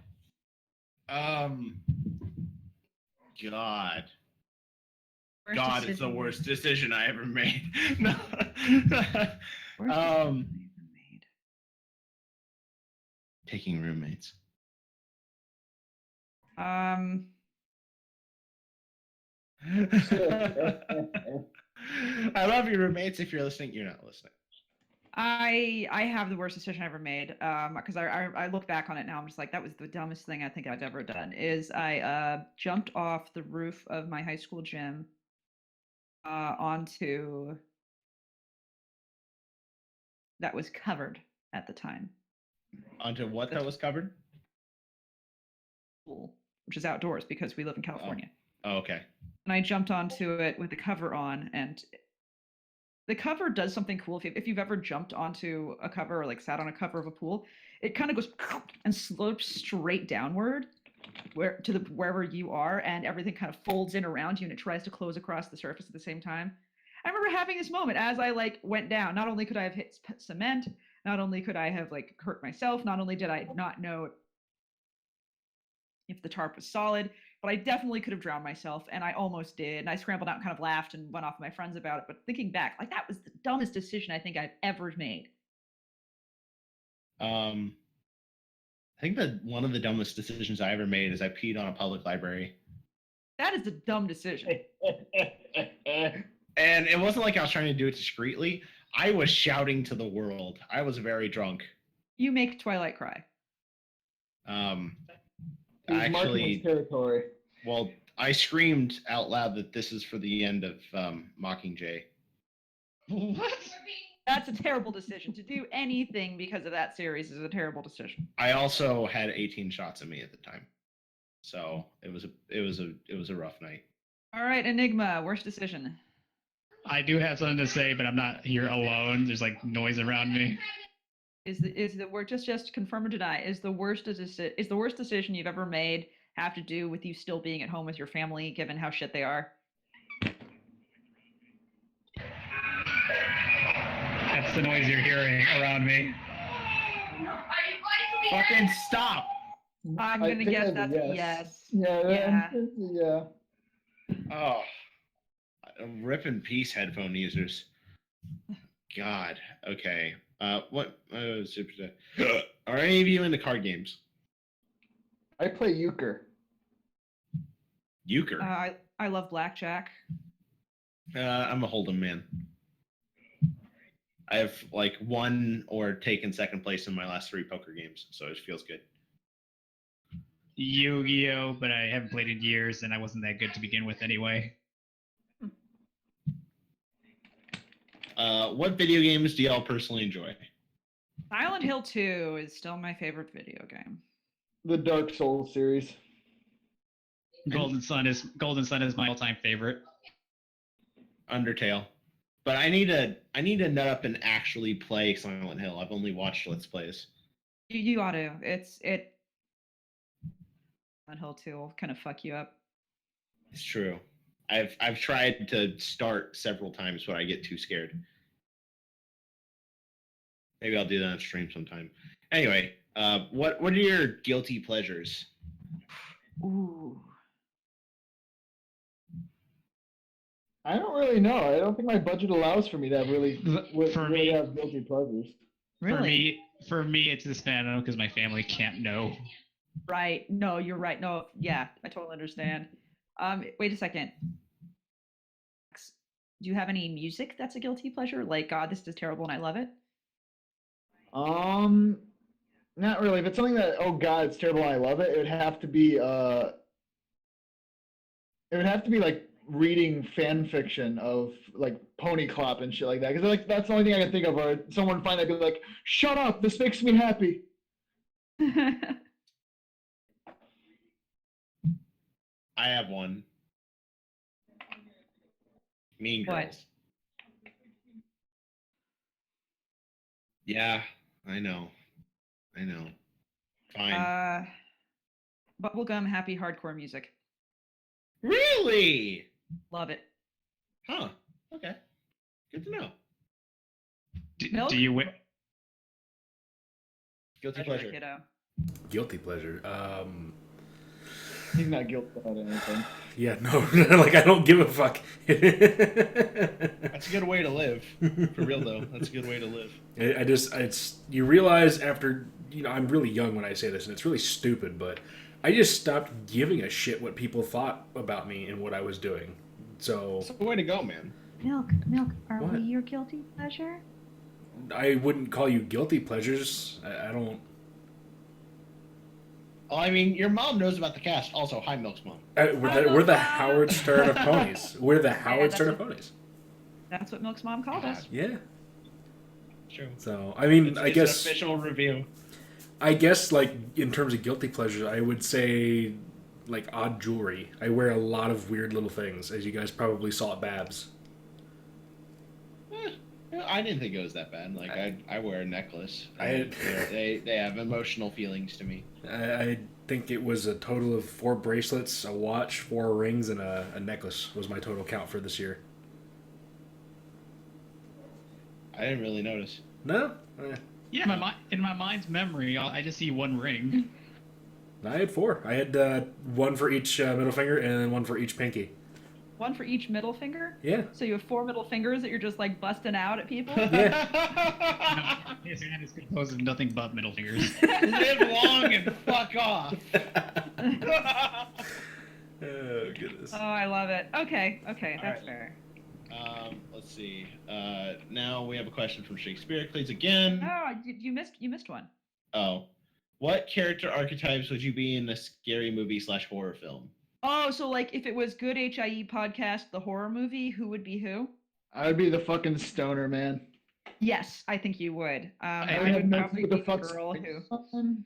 God. Worst God, it's the decision worst decision I ever made. No. Worst decision I ever made. Taking roommates. I love your roommates. If you're listening, you're not listening. I have the worst decision I ever made because I look back on it now. I'm just like, that was the dumbest thing I think I've ever done. Is I jumped off the roof of my high school gym onto that was covered at the time. Onto what that was covered? Pool, which is outdoors because we live in California. Oh, okay. And I jumped onto it with the cover on, and the cover does something cool. If you've ever jumped onto a cover or like sat on a cover of a pool, it kind of goes and slopes straight downward wherever you are, and everything kind of folds in around you, and it tries to close across the surface at the same time. I remember having this moment as I like went down. Not only could I have hit cement, not only could I have like hurt myself, not only did I not know if the tarp was solid, but I definitely could have drowned myself, and I almost did. And I scrambled out and kind of laughed and went off with my friends about it. But thinking back, like that was the dumbest decision I think I've ever made. I think that one of the dumbest decisions I ever made is I peed on a public library. That is a dumb decision. And it wasn't like I was trying to do it discreetly. I was shouting to the world. I was very drunk. You make Twilight cry. He's marking Actually, his territory. well, I screamed out loud that this is for the end of Mockingjay. What? That's a terrible decision. To do anything because of that series is a terrible decision. I also had 18 shots at me at the time, so it was a rough night. All right, Enigma, worst decision. I do have something to say, but I'm not here alone. There's like noise around me. Is the word just confirm or deny? Is the worst decision you've ever made have to do with you still being at home with your family, given how shit they are? That's the noise you're hearing around me. Fucking stop! I'm I gonna think guess that's that's a a yes. Yeah. Yeah. Oh, rip in peace, headphone users. God. Okay. What? Are any of you into card games? I play euchre. Euchre. I love blackjack. I'm a hold'em man. I have like won or taken second place in my last 3 poker games, so it feels good. Yu-Gi-Oh, but I haven't played in years, and I wasn't that good to begin with anyway. What video games do y'all personally enjoy? Silent Hill 2 is still my favorite video game. The Dark Souls series. Golden Sun is my all-time favorite. Undertale. But I need to nut up and actually play Silent Hill. I've only watched Let's Plays. You ought to. Silent Hill 2 will kind of fuck you up. It's true. I've tried to start several times, but I get too scared. Maybe I'll do that on stream sometime. Anyway, what are your guilty pleasures? Ooh. I don't really know. I don't think my budget allows for me to really have guilty pleasures. Really? For me, it's the Spano because my family can't know. Right. No, you're right. No, yeah, I totally understand. Wait a second. Do you have any music that's a guilty pleasure? Like, God, this is terrible and I love it? Not really. If it's something that, oh God, it's terrible and I love it, it would have to be like reading fan fiction of like Pony Clop and shit like that. Because like that's the only thing I can think of where someone finally be like, shut up, this makes me happy. I have one. Mean Girls. What? Yeah, I know. Fine. Bubblegum happy hardcore music. Really? Love it. Huh. Okay. Good to know. Milk? Do you win? Guilty pleasure. Kiddo. Guilty pleasure. He's not guilty about anything. Yeah, no, like I don't give a fuck. That's a good way to live. For real though, that's a good way to live. It's you realize after, I'm really young when I say this, and it's really stupid, but I just stopped giving a shit what people thought about me and what I was doing. So That's a way to go, man. Milk, are What? we your guilty pleasure? I wouldn't call you guilty pleasures. I don't. Oh, I mean, your mom knows about the cast. Also, hi, Milk's mom. We're the Howard Stern of ponies. We're the Howard Stern of ponies. That's what Milk's mom called us. Yeah. True. So I mean, It's I guess an official review. I guess like in terms of guilty pleasures, I would say like odd jewelry. I wear a lot of weird little things, as you guys probably saw at Babs. I didn't think it was that bad. Like I wear a necklace. I- They have emotional feelings to me. I think it was a total of 4 bracelets, a watch, 4 rings, and a necklace was my total count for this year. I didn't really notice. No? Yeah, in my mind's memory, I just see 1 ring. I had 4. I had 1 for each middle finger and then 1 for each pinky. 1 for each middle finger? Yeah. So you have 4 middle fingers that you're just like busting out at people? Yeah. His hand is composed of nothing but middle fingers. Live long and fuck off. Oh, goodness. Oh, I love it. Okay, that's right. fair. Let's see. Now we have a question from Shakespeare. Please again. Oh, you missed one. Oh. What character archetypes would you be in a scary movie / horror film? Oh, so like if it was Good HIE Podcast, the horror movie, who would be who? I would be the fucking stoner, man. Yes, I think you would. I I would would know probably who be the the fuck's girl who. something.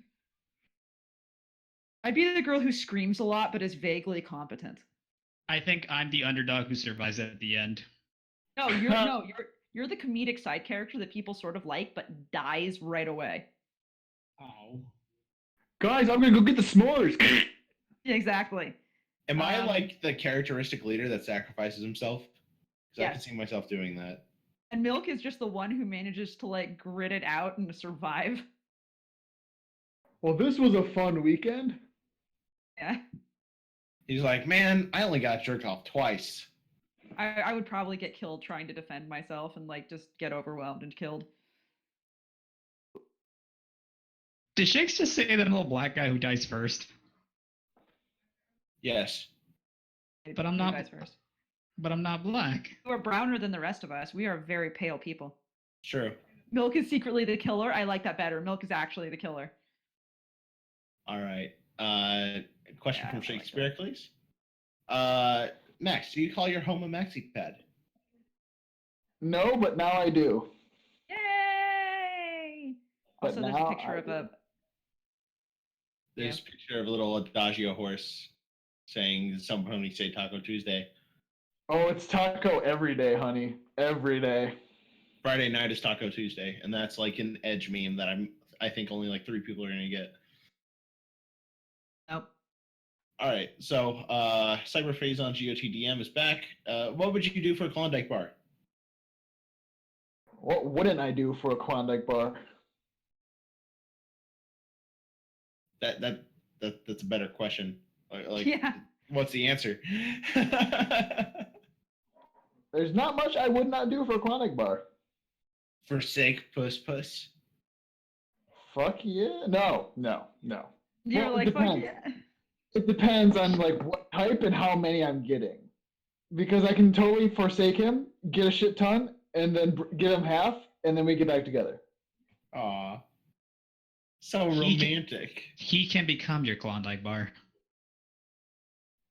I'd be the girl who screams a lot but is vaguely competent. I think I'm the underdog who survives at the end. No, you're the comedic side character that people sort of like but dies right away. Oh. Guys, I'm gonna go get the s'mores. Yeah, exactly. Am I like the characteristic leader that sacrifices himself? Because I can Yes. see myself doing that. And Milk is just the one who manages to like grit it out and survive. Well, this was a fun weekend. Yeah. He's like, man, I only got jerked off twice. I would probably get killed trying to defend myself and like just get overwhelmed and killed. Did Shakes just say that little black guy who dies first? Yes. But I'm You not- guys first. But I'm not black. You are browner than the rest of us. We are very pale people. True. Milk is secretly the killer. I like that better. Milk is actually the killer. All right. Question Yeah, I from like Shakespeare, please. Max, do you call your home a maxi pad? No, but now I do. Yay! But Also, there's now a picture I of a. There's a picture of a little Adagio horse saying some pony say Taco Tuesday. Oh, it's taco every day, honey. Every day. Friday night is Taco Tuesday, and that's like an edge meme that I think only like 3 people are gonna get. Nope. All right, so Cyberphase on GOTDM is back. What would you do for a Klondike bar? What wouldn't I do for a Klondike bar? That's a better question. Like, Yeah. what's the answer? There's not much I would not do for a Klondike bar. Forsake puss. Fuck yeah. No. You're Well, it like, fuck depends. yeah. It depends on like what type and how many I'm getting. Because I can totally forsake him, get a shit ton, and then give him half, and then we get back together. Aw. So He- romantic. He can become your Klondike bar.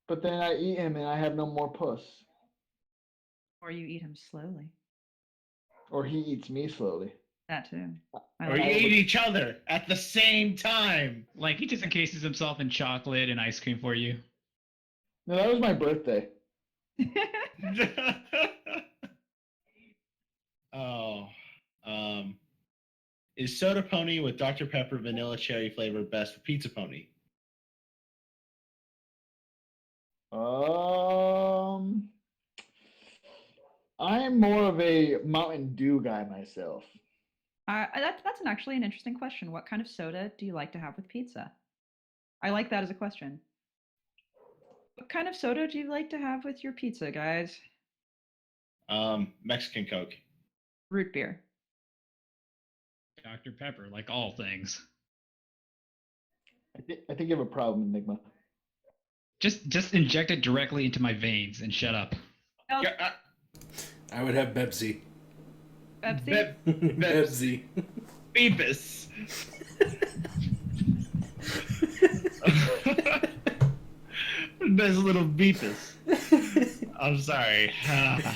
But then I eat him and I have no more puss. Or you eat him slowly. Or he eats me slowly. That too. I Or like you it. eat each other at the same time. Like, he just encases himself in chocolate and ice cream for you. No, that was my birthday. Oh. Is Soda Pony with Dr. Pepper vanilla cherry flavor best for Pizza Pony? I'm more of a Mountain Dew guy myself. That's actually an interesting question. What kind of soda do you like to have with pizza? I like that as a question. What kind of soda do you like to have with your pizza, guys? Mexican Coke. Root beer. Dr. Pepper, like all things. I think you have a problem, Enigma. Just inject it directly into my veins and shut up. Milk, Yeah, I would have Pepsi. Pepsi? Pepsi. Beepus. Nice little Beepus. I'm sorry.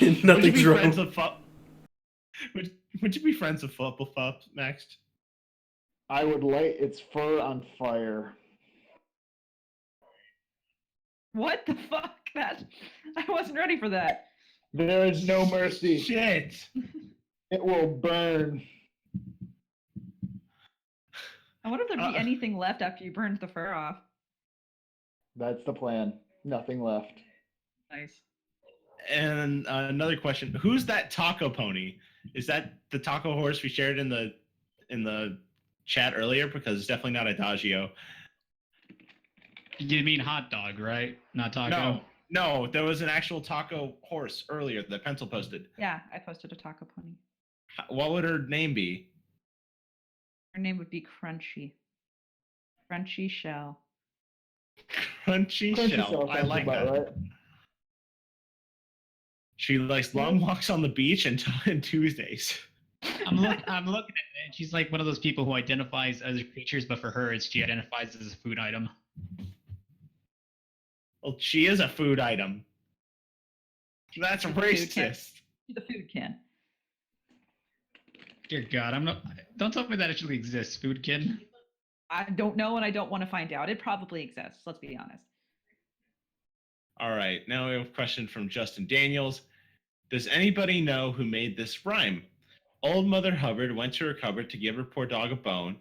Would you Nothing's be wrong. friends with Would you be friends with Flufflepuff, Max? I would light its fur on fire. What the fuck? That I wasn't ready for that. There is no mercy. Shit. It will burn. I wonder if there'd be anything left after you burned the fur off. That's the plan. Nothing left. Nice. And another question: who's that taco pony? Is that the taco horse we shared in the chat earlier? Because it's definitely not Adagio. You mean hot dog, right? Not taco? No, there was an actual taco horse earlier that Pencil posted. Yeah, I posted a taco pony. What would her name be? Her name would be Crunchy. Crunchy Shell. Crunchy Shell. I sounds like about that. right. She likes long walks on the beach and Tuesdays. I'm looking at it, and she's like one of those people who identifies as creatures, but for her, she identifies as a food item. Well, she is a food item. That's She's a food can. racist. The food can. Dear God, I'm not. Don't tell me that actually exists, Foodkin. I don't know, and I don't want to find out. It probably exists. Let's be honest. All right, now we have a question from Justin Daniels. Does anybody know who made this rhyme? Old Mother Hubbard went to her cupboard to give her poor dog a bone,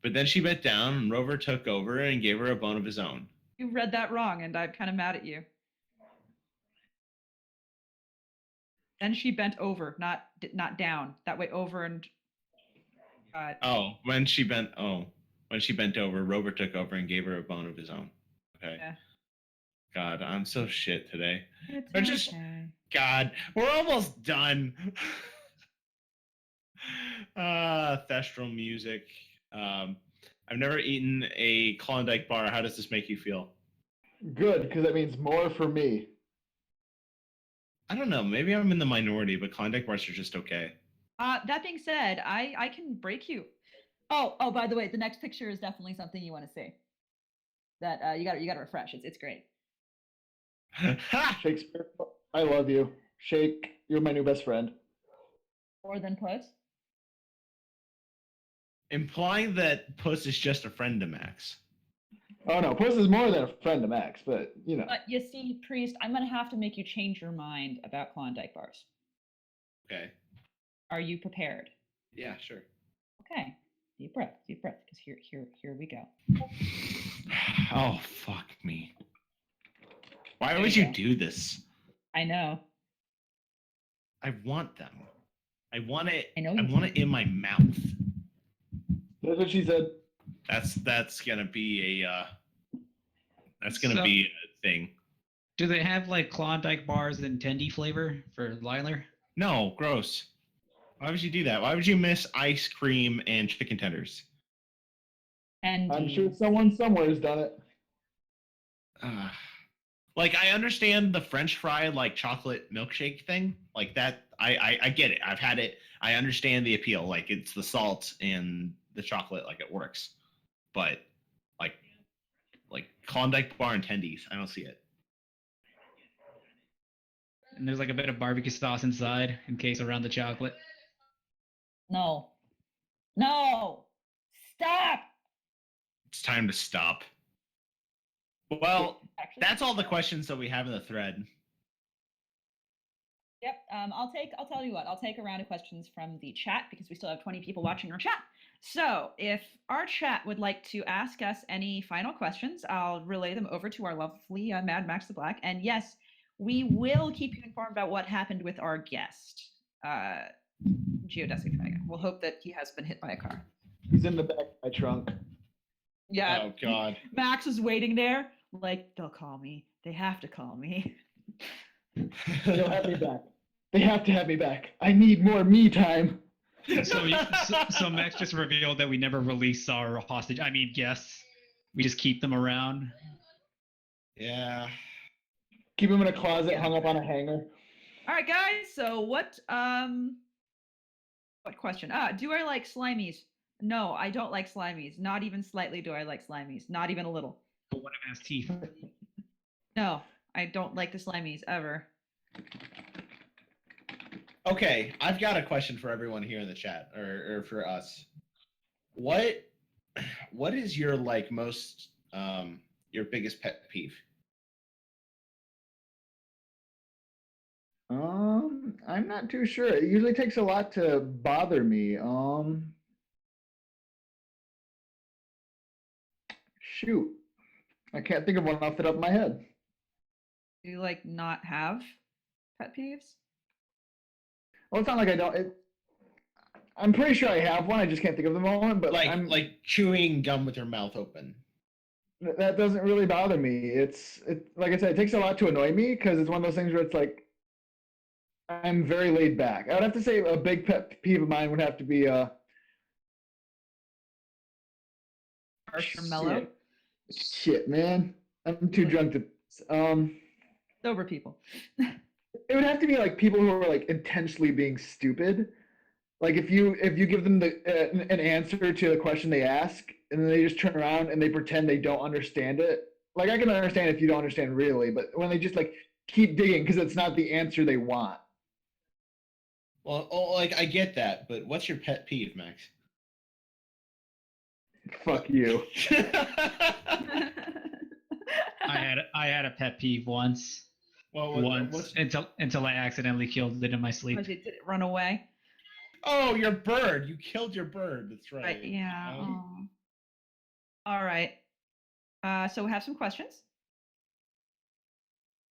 but then she bent down and Rover took over and gave her a bone of his own. You read that wrong, and I'm kind of mad at you. Then she bent over, not down. That way, over and. When she bent over, Rover took over and gave her a bone of his own. Okay. Yeah. God, I'm so shit today. It's okay. God, we're almost done. Thestral music. I've never eaten a Klondike bar. How does this make you feel? Good, because that means more for me. I don't know. Maybe I'm in the minority, but Klondike bars are just okay. That being said, I can break you. Oh, by the way, the next picture is definitely something you want to see. That you got to refresh. It's great. Shakespeare, I love you. Shake, you're my new best friend. More than Puss? Implying that Puss is just a friend to Max. Oh no, Puss is more than a friend to Max, but you know. But you see, Priest, I'm gonna have to make you change your mind about Klondike bars. Okay. Are you prepared? Yeah, sure. Okay. Deep breath, because here we go. Oh, fuck me. Why would you do this? I know. I want them. I want it. I know. I want it in my mouth. That's what she said. That's gonna be a. That's gonna be a thing. Do they have like Klondike bars in Tendy flavor for Liler? No, gross. Why would you do that? Why would you miss ice cream and chicken tenders? And I'm sure someone somewhere has done it. Like I understand the French fry like chocolate milkshake thing, like that. I get it. I've had it. I understand the appeal. Like it's the salt and the chocolate, like it works. But like Klondike bar and tendies, I don't see it. And there's like a bit of barbecue sauce inside, in case around the chocolate. No. Stop. It's time to stop. Well, that's all the questions that we have in the thread. Yep. I'll tell you what. I'll take a round of questions from the chat because we still have 20 people watching our chat. So if our chat would like to ask us any final questions, I'll relay them over to our lovely MadMaxTheBlack. And yes, we will keep you informed about what happened with our guest, Geodesic Dragon. We'll hope that he has been hit by a car. He's in the back of my trunk. Yeah. Oh God. Max is waiting there, like they'll call me. They have to call me. They'll have me back. They have to have me back. I need more me time. So Max just revealed that we never release our hostage. I mean, guests. We just keep them around. Yeah. Keep him in a closet, hung up on a hanger. All right, guys. So what question? Do I like Slimies? No, I don't like Slimies. Not even slightly do I like Slimies. Not even a little. But one of them has teeth. No, I don't like the Slimies ever. Okay, I've got a question for everyone here in the chat, or for us. What is your like most your biggest pet peeve? I'm not too sure. It usually takes a lot to bother me. Shoot, I can't think of one off the top of my head. Do you like not have pet peeves? Well, it's not like I don't. I'm pretty sure I have one. I just can't think of the moment. But like chewing gum with your mouth open. That doesn't really bother me. It's like I said, it takes a lot to annoy me because it's one of those things where it's like I'm very laid back. I would have to say a big pet peeve of mine would have to be Harsh or mellow? Shit, man. I'm too drunk to Sober people. It would have to be like people who are like intentionally being stupid. Like if you give them an answer to the question they ask and then they just turn around and they pretend they don't understand it like I can understand if you don't understand really, but when they just like keep digging because it's not the answer they want. Well, like I get that, but what's your pet peeve, Max? Fuck you. I had a pet peeve once. What's... until I accidentally killed it in my sleep. Did it run away? Oh, your bird! You killed your bird. That's right. Right. Yeah. All right. So we have some questions.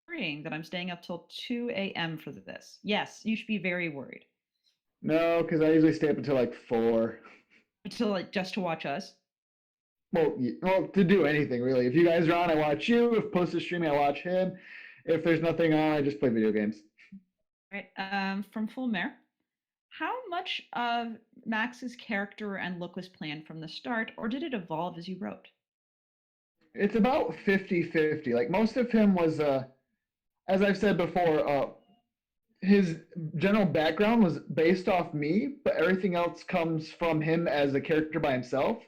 Worrying that I'm staying up till 2 a.m. for this. Yes, you should be very worried. No, because I usually stay up until like 4. Until like just to watch us. Well, to do anything really. If you guys are on, I watch you. If Post is streaming, I watch him. If there's nothing on, I just play video games. Right. From Full Mare, how much of Max's character and look was planned from the start, or did it evolve as you wrote? It's about 50-50. Like most of him was, as I've said before, his general background was based off me, but everything else comes from him as a character by himself.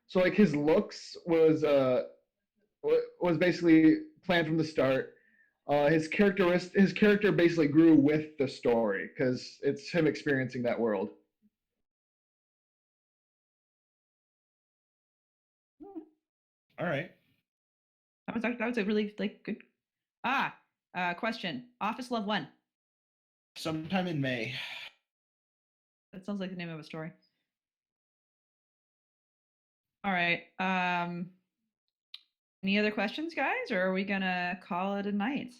So like his looks was basically planned from the start. His character basically grew with the story because it's him experiencing that world. All right. That was a really like good. Question. Office Love when? Sometime in May. That sounds like the name of a story. All right. Any other questions, guys, or are we gonna call it a night?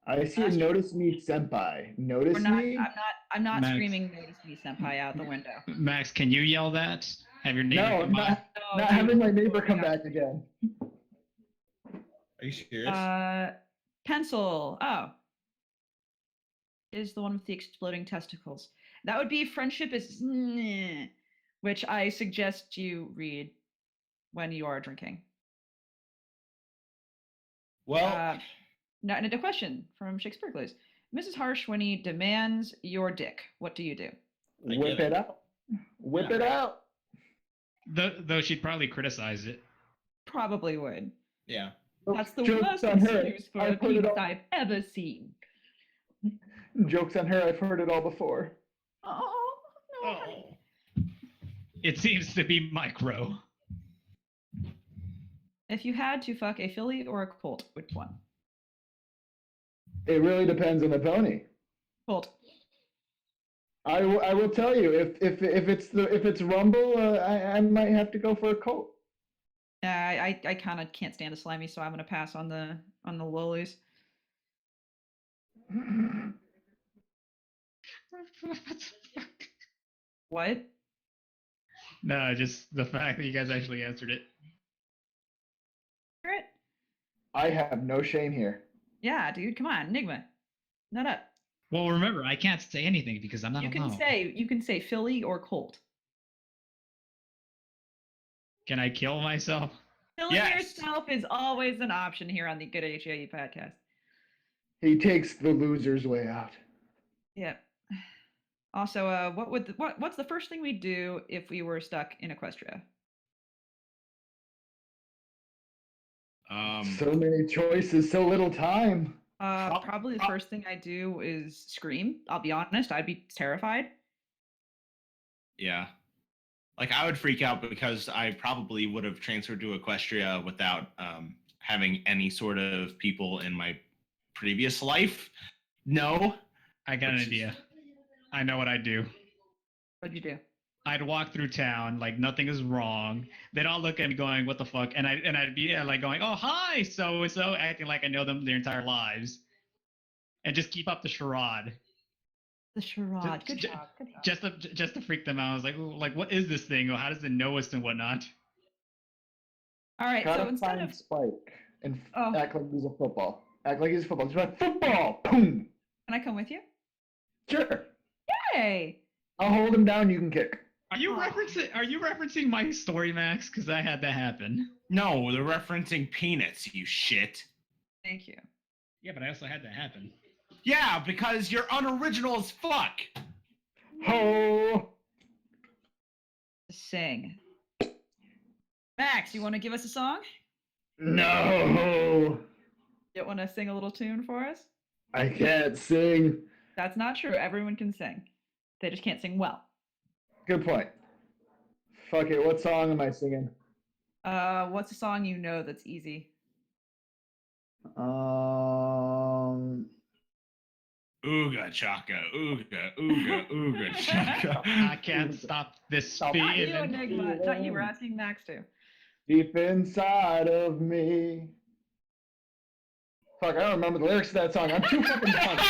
I see. Notice me, senpai. Notice me. I'm not Max. screaming "Notice me, senpai" out the window. Max, can you yell that? Have your neighbor No, come by? not having my neighbor come back again. Are you serious? Pencil. Oh, is the one with the exploding testicles. That would be Friendship is, which I suggest you read when you are drinking. Well, not a question from Shakespeare Glaze. Mrs. Harshwinny demands your dick. What do you do? Whip it out. Whip it out. Though she'd probably criticize it. Probably would. yeah. That's the Jokes worst on her. excuse for a penis I've ever seen. Joke's on her. I've heard it all before. Oh, no. Oh. It seems to be micro. If you had to fuck a filly or a colt, which one? It really depends on the pony. Colt. I will tell you if it's Rumble, I might have to go for a colt. I kind of can't stand the slimy, so I'm gonna pass on the lolies. What? No, just the fact that you guys actually answered it. It? I have no shame here. Yeah, dude, come on, Enigma, nut up. Well, remember, I can't say anything because I'm not alone. You can say filly or colt. Can I kill myself? Killing yourself is always an option here on the Good HAE podcast. He takes the loser's way out. Yep. Also, what's the first thing we'd do if we were stuck in Equestria? So many choices, so little time. Probably the first thing I do is scream. I'll be honest, I'd be terrified. Yeah. Like I would freak out because I probably would have transferred to Equestria without having any sort of people in my previous life. No. I got an idea. I know what I'd do. What'd you do? I'd walk through town like nothing is wrong. They'd all look at me going, "What the fuck?" And I'd be like going, "Oh, hi, so and so," acting like I know them their entire lives, and just keep up the charade. The charade. Good job. Just to freak them out. I was like, what is this thing? Or how does it know us and whatnot? All right. Try so to instead find of Spike and act like he's a football. Act like he's a football. Just like football. Boom. Can I come with you? Sure. Yay! I'll hold him down. You can kick. Are you referencing my story, Max? Because I had that happen. No, they're referencing peanuts, you shit. Thank you. Yeah, but I also had that happen. Yeah, because you're unoriginal as fuck. Ho! Sing. Max, you want to give us a song? No, You want to sing a little tune for us? I can't sing. That's not true. Everyone can sing. They just can't sing well. Good point. Fuck it. What song am I singing? What's a song you know that's easy? Ooga chaka, ooga, ooga, ooga chaka. I can't stop this Not you, feeling. Enigma. Not you. We're asking Max too. Deep inside of me. Fuck, I don't remember the lyrics to that song. I'm too fucking drunk.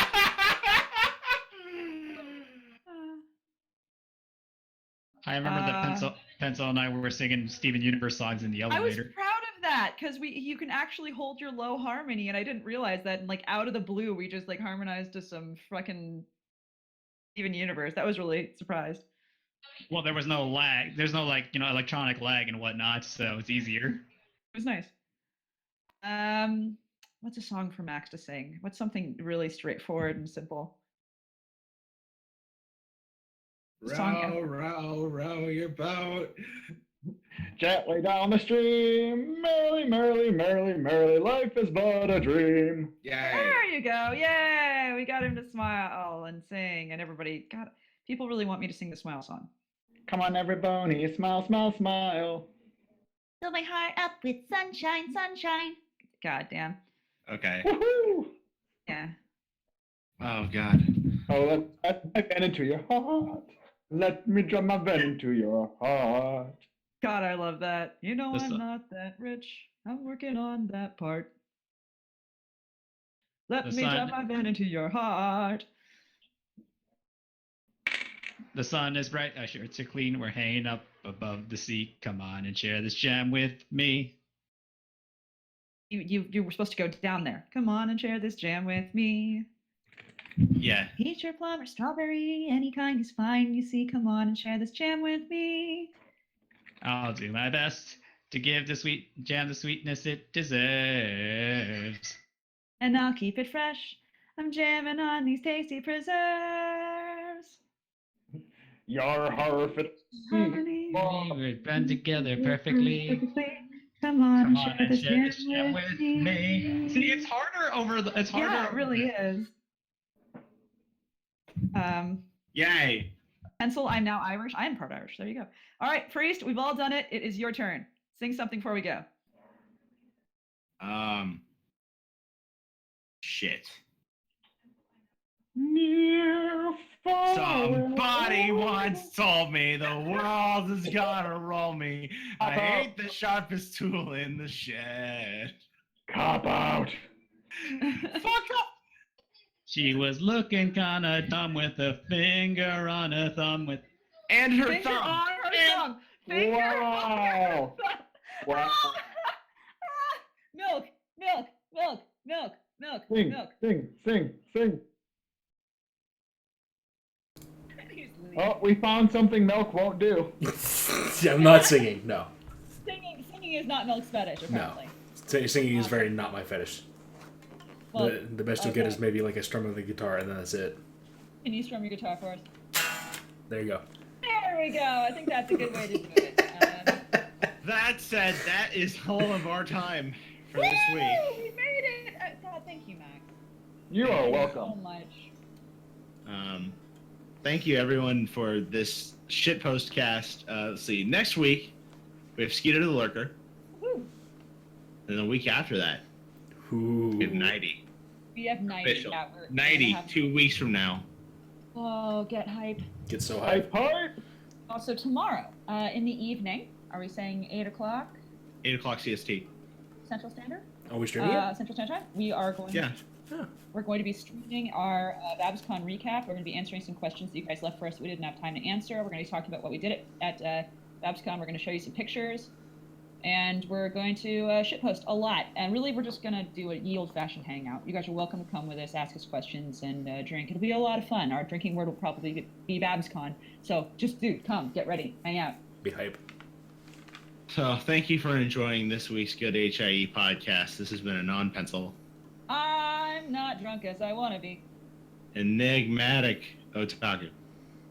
I remember that Pencil and I were singing Steven Universe songs in the I was elevator. proud of that because you can actually hold your low harmony, and I didn't realize that. And like out of the blue, we just like harmonized to some fucking Steven Universe. That was really surprised. Well, there was no lag. There's no like electronic lag and whatnot, so it's easier. It was nice. What's a song for Max to sing? What's something really straightforward and simple? Row your boat. Gently down the stream. Merrily, merrily, merrily, merrily. Life is but a dream. Yay. There you go. Yay! We got him to smile and sing, and everybody. God, people really want me to sing the Smile song. Come on, everybody. Smile, smile, smile. Fill my heart up with sunshine, sunshine. God damn. Okay. Woohoo! Yeah. Oh God. Oh, let my venom into your heart. Let me drop my venom into your heart. God, I love that. You know, The I'm sun- not that rich. I'm working on that part. Let The me sun- drop my venom into your heart. The sun is bright, our shirts are clean, we're hanging up above the sea. Come on and share this jam with me. You were supposed to go down there. Come on and share this jam with me. Yeah. Peach or plum or strawberry, any kind is fine. You see, come on and share this jam with me. I'll do my best to give the sweet jam the sweetness it deserves. And I'll keep it fresh. I'm jamming on these tasty preserves. Your heart. Honey, We blend together perfectly. Come on and Come on share and this share jam this jam with with me. me. See, it's harder over the. It's harder. Yeah, it really is. Yay. Pencil, I'm now Irish. I am part Irish. There you go. All right, Priest, we've all done it. It is your turn. Sing something before we go. Shit. Near, far Somebody away. once told me the world is gonna roll me. I ain't the sharpest tool in the shed. Cop out. Fuck up. She was looking kinda dumb with a finger on her thumb with. And her Finger thumb. on her And- thumb. Finger on her Wow. thumb. Wow. Milk, milk, milk, milk, milk, Sing, milk. sing. Oh, we found something milk won't do. Yeah, I'm not singing. No. Singing is not milk's fetish, apparently. Singing is very not my fetish. Well, The best you'll get is maybe like a strum of the guitar, and then that's it. Can you strum your guitar for us? There you go. There we go. I think that's a good way to do it. That said, that is all of our time for this Woo! week. We made it! God, thank you, Max. You are So welcome. much. Thank you everyone for this shitpost cast. Let's see. Next week we have Skeeter the Lurker. Woo. And the week after that, Ooh. we have 90. We have 90. Official. Yeah, we're 90, gonna have- 2 weeks from now. Oh, get hype. Get so hype. Hype. Also, tomorrow, in the evening, are we saying 8 o'clock 8 o'clock CST. Central Standard? Are we streaming it? Central Standard Time? We are going Yeah. We're going to be streaming our BabsCon recap. We're going to be answering some questions that you guys left for us that we didn't have time to answer. We're going to be talking about what we did at BabsCon. We're going to show you some pictures. And we're going to shitpost a lot. And really, we're just going to do a ye old-fashioned hangout. You guys are welcome to come with us, ask us questions, and drink. It'll be a lot of fun. Our drinking word will probably be BabsCon. So just come, get ready, hang out. Be hype. So thank you for enjoying this week's Good HIE podcast. This has been a non-pencil, I'm not drunk as I want to be. enigmatic otaku.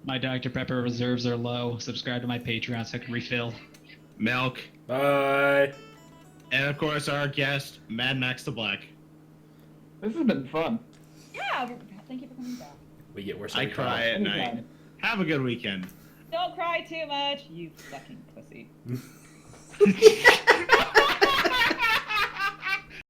My Dr. Pepper reserves are low. Subscribe to my Patreon so I can refill. Milk. Bye. And of course, our guest, MadMaxTheBlack. This has been fun. Yeah, thank you for coming back. We get worse. I every cry at night. Anytime. Have a good weekend. Don't cry too much, you fucking pussy.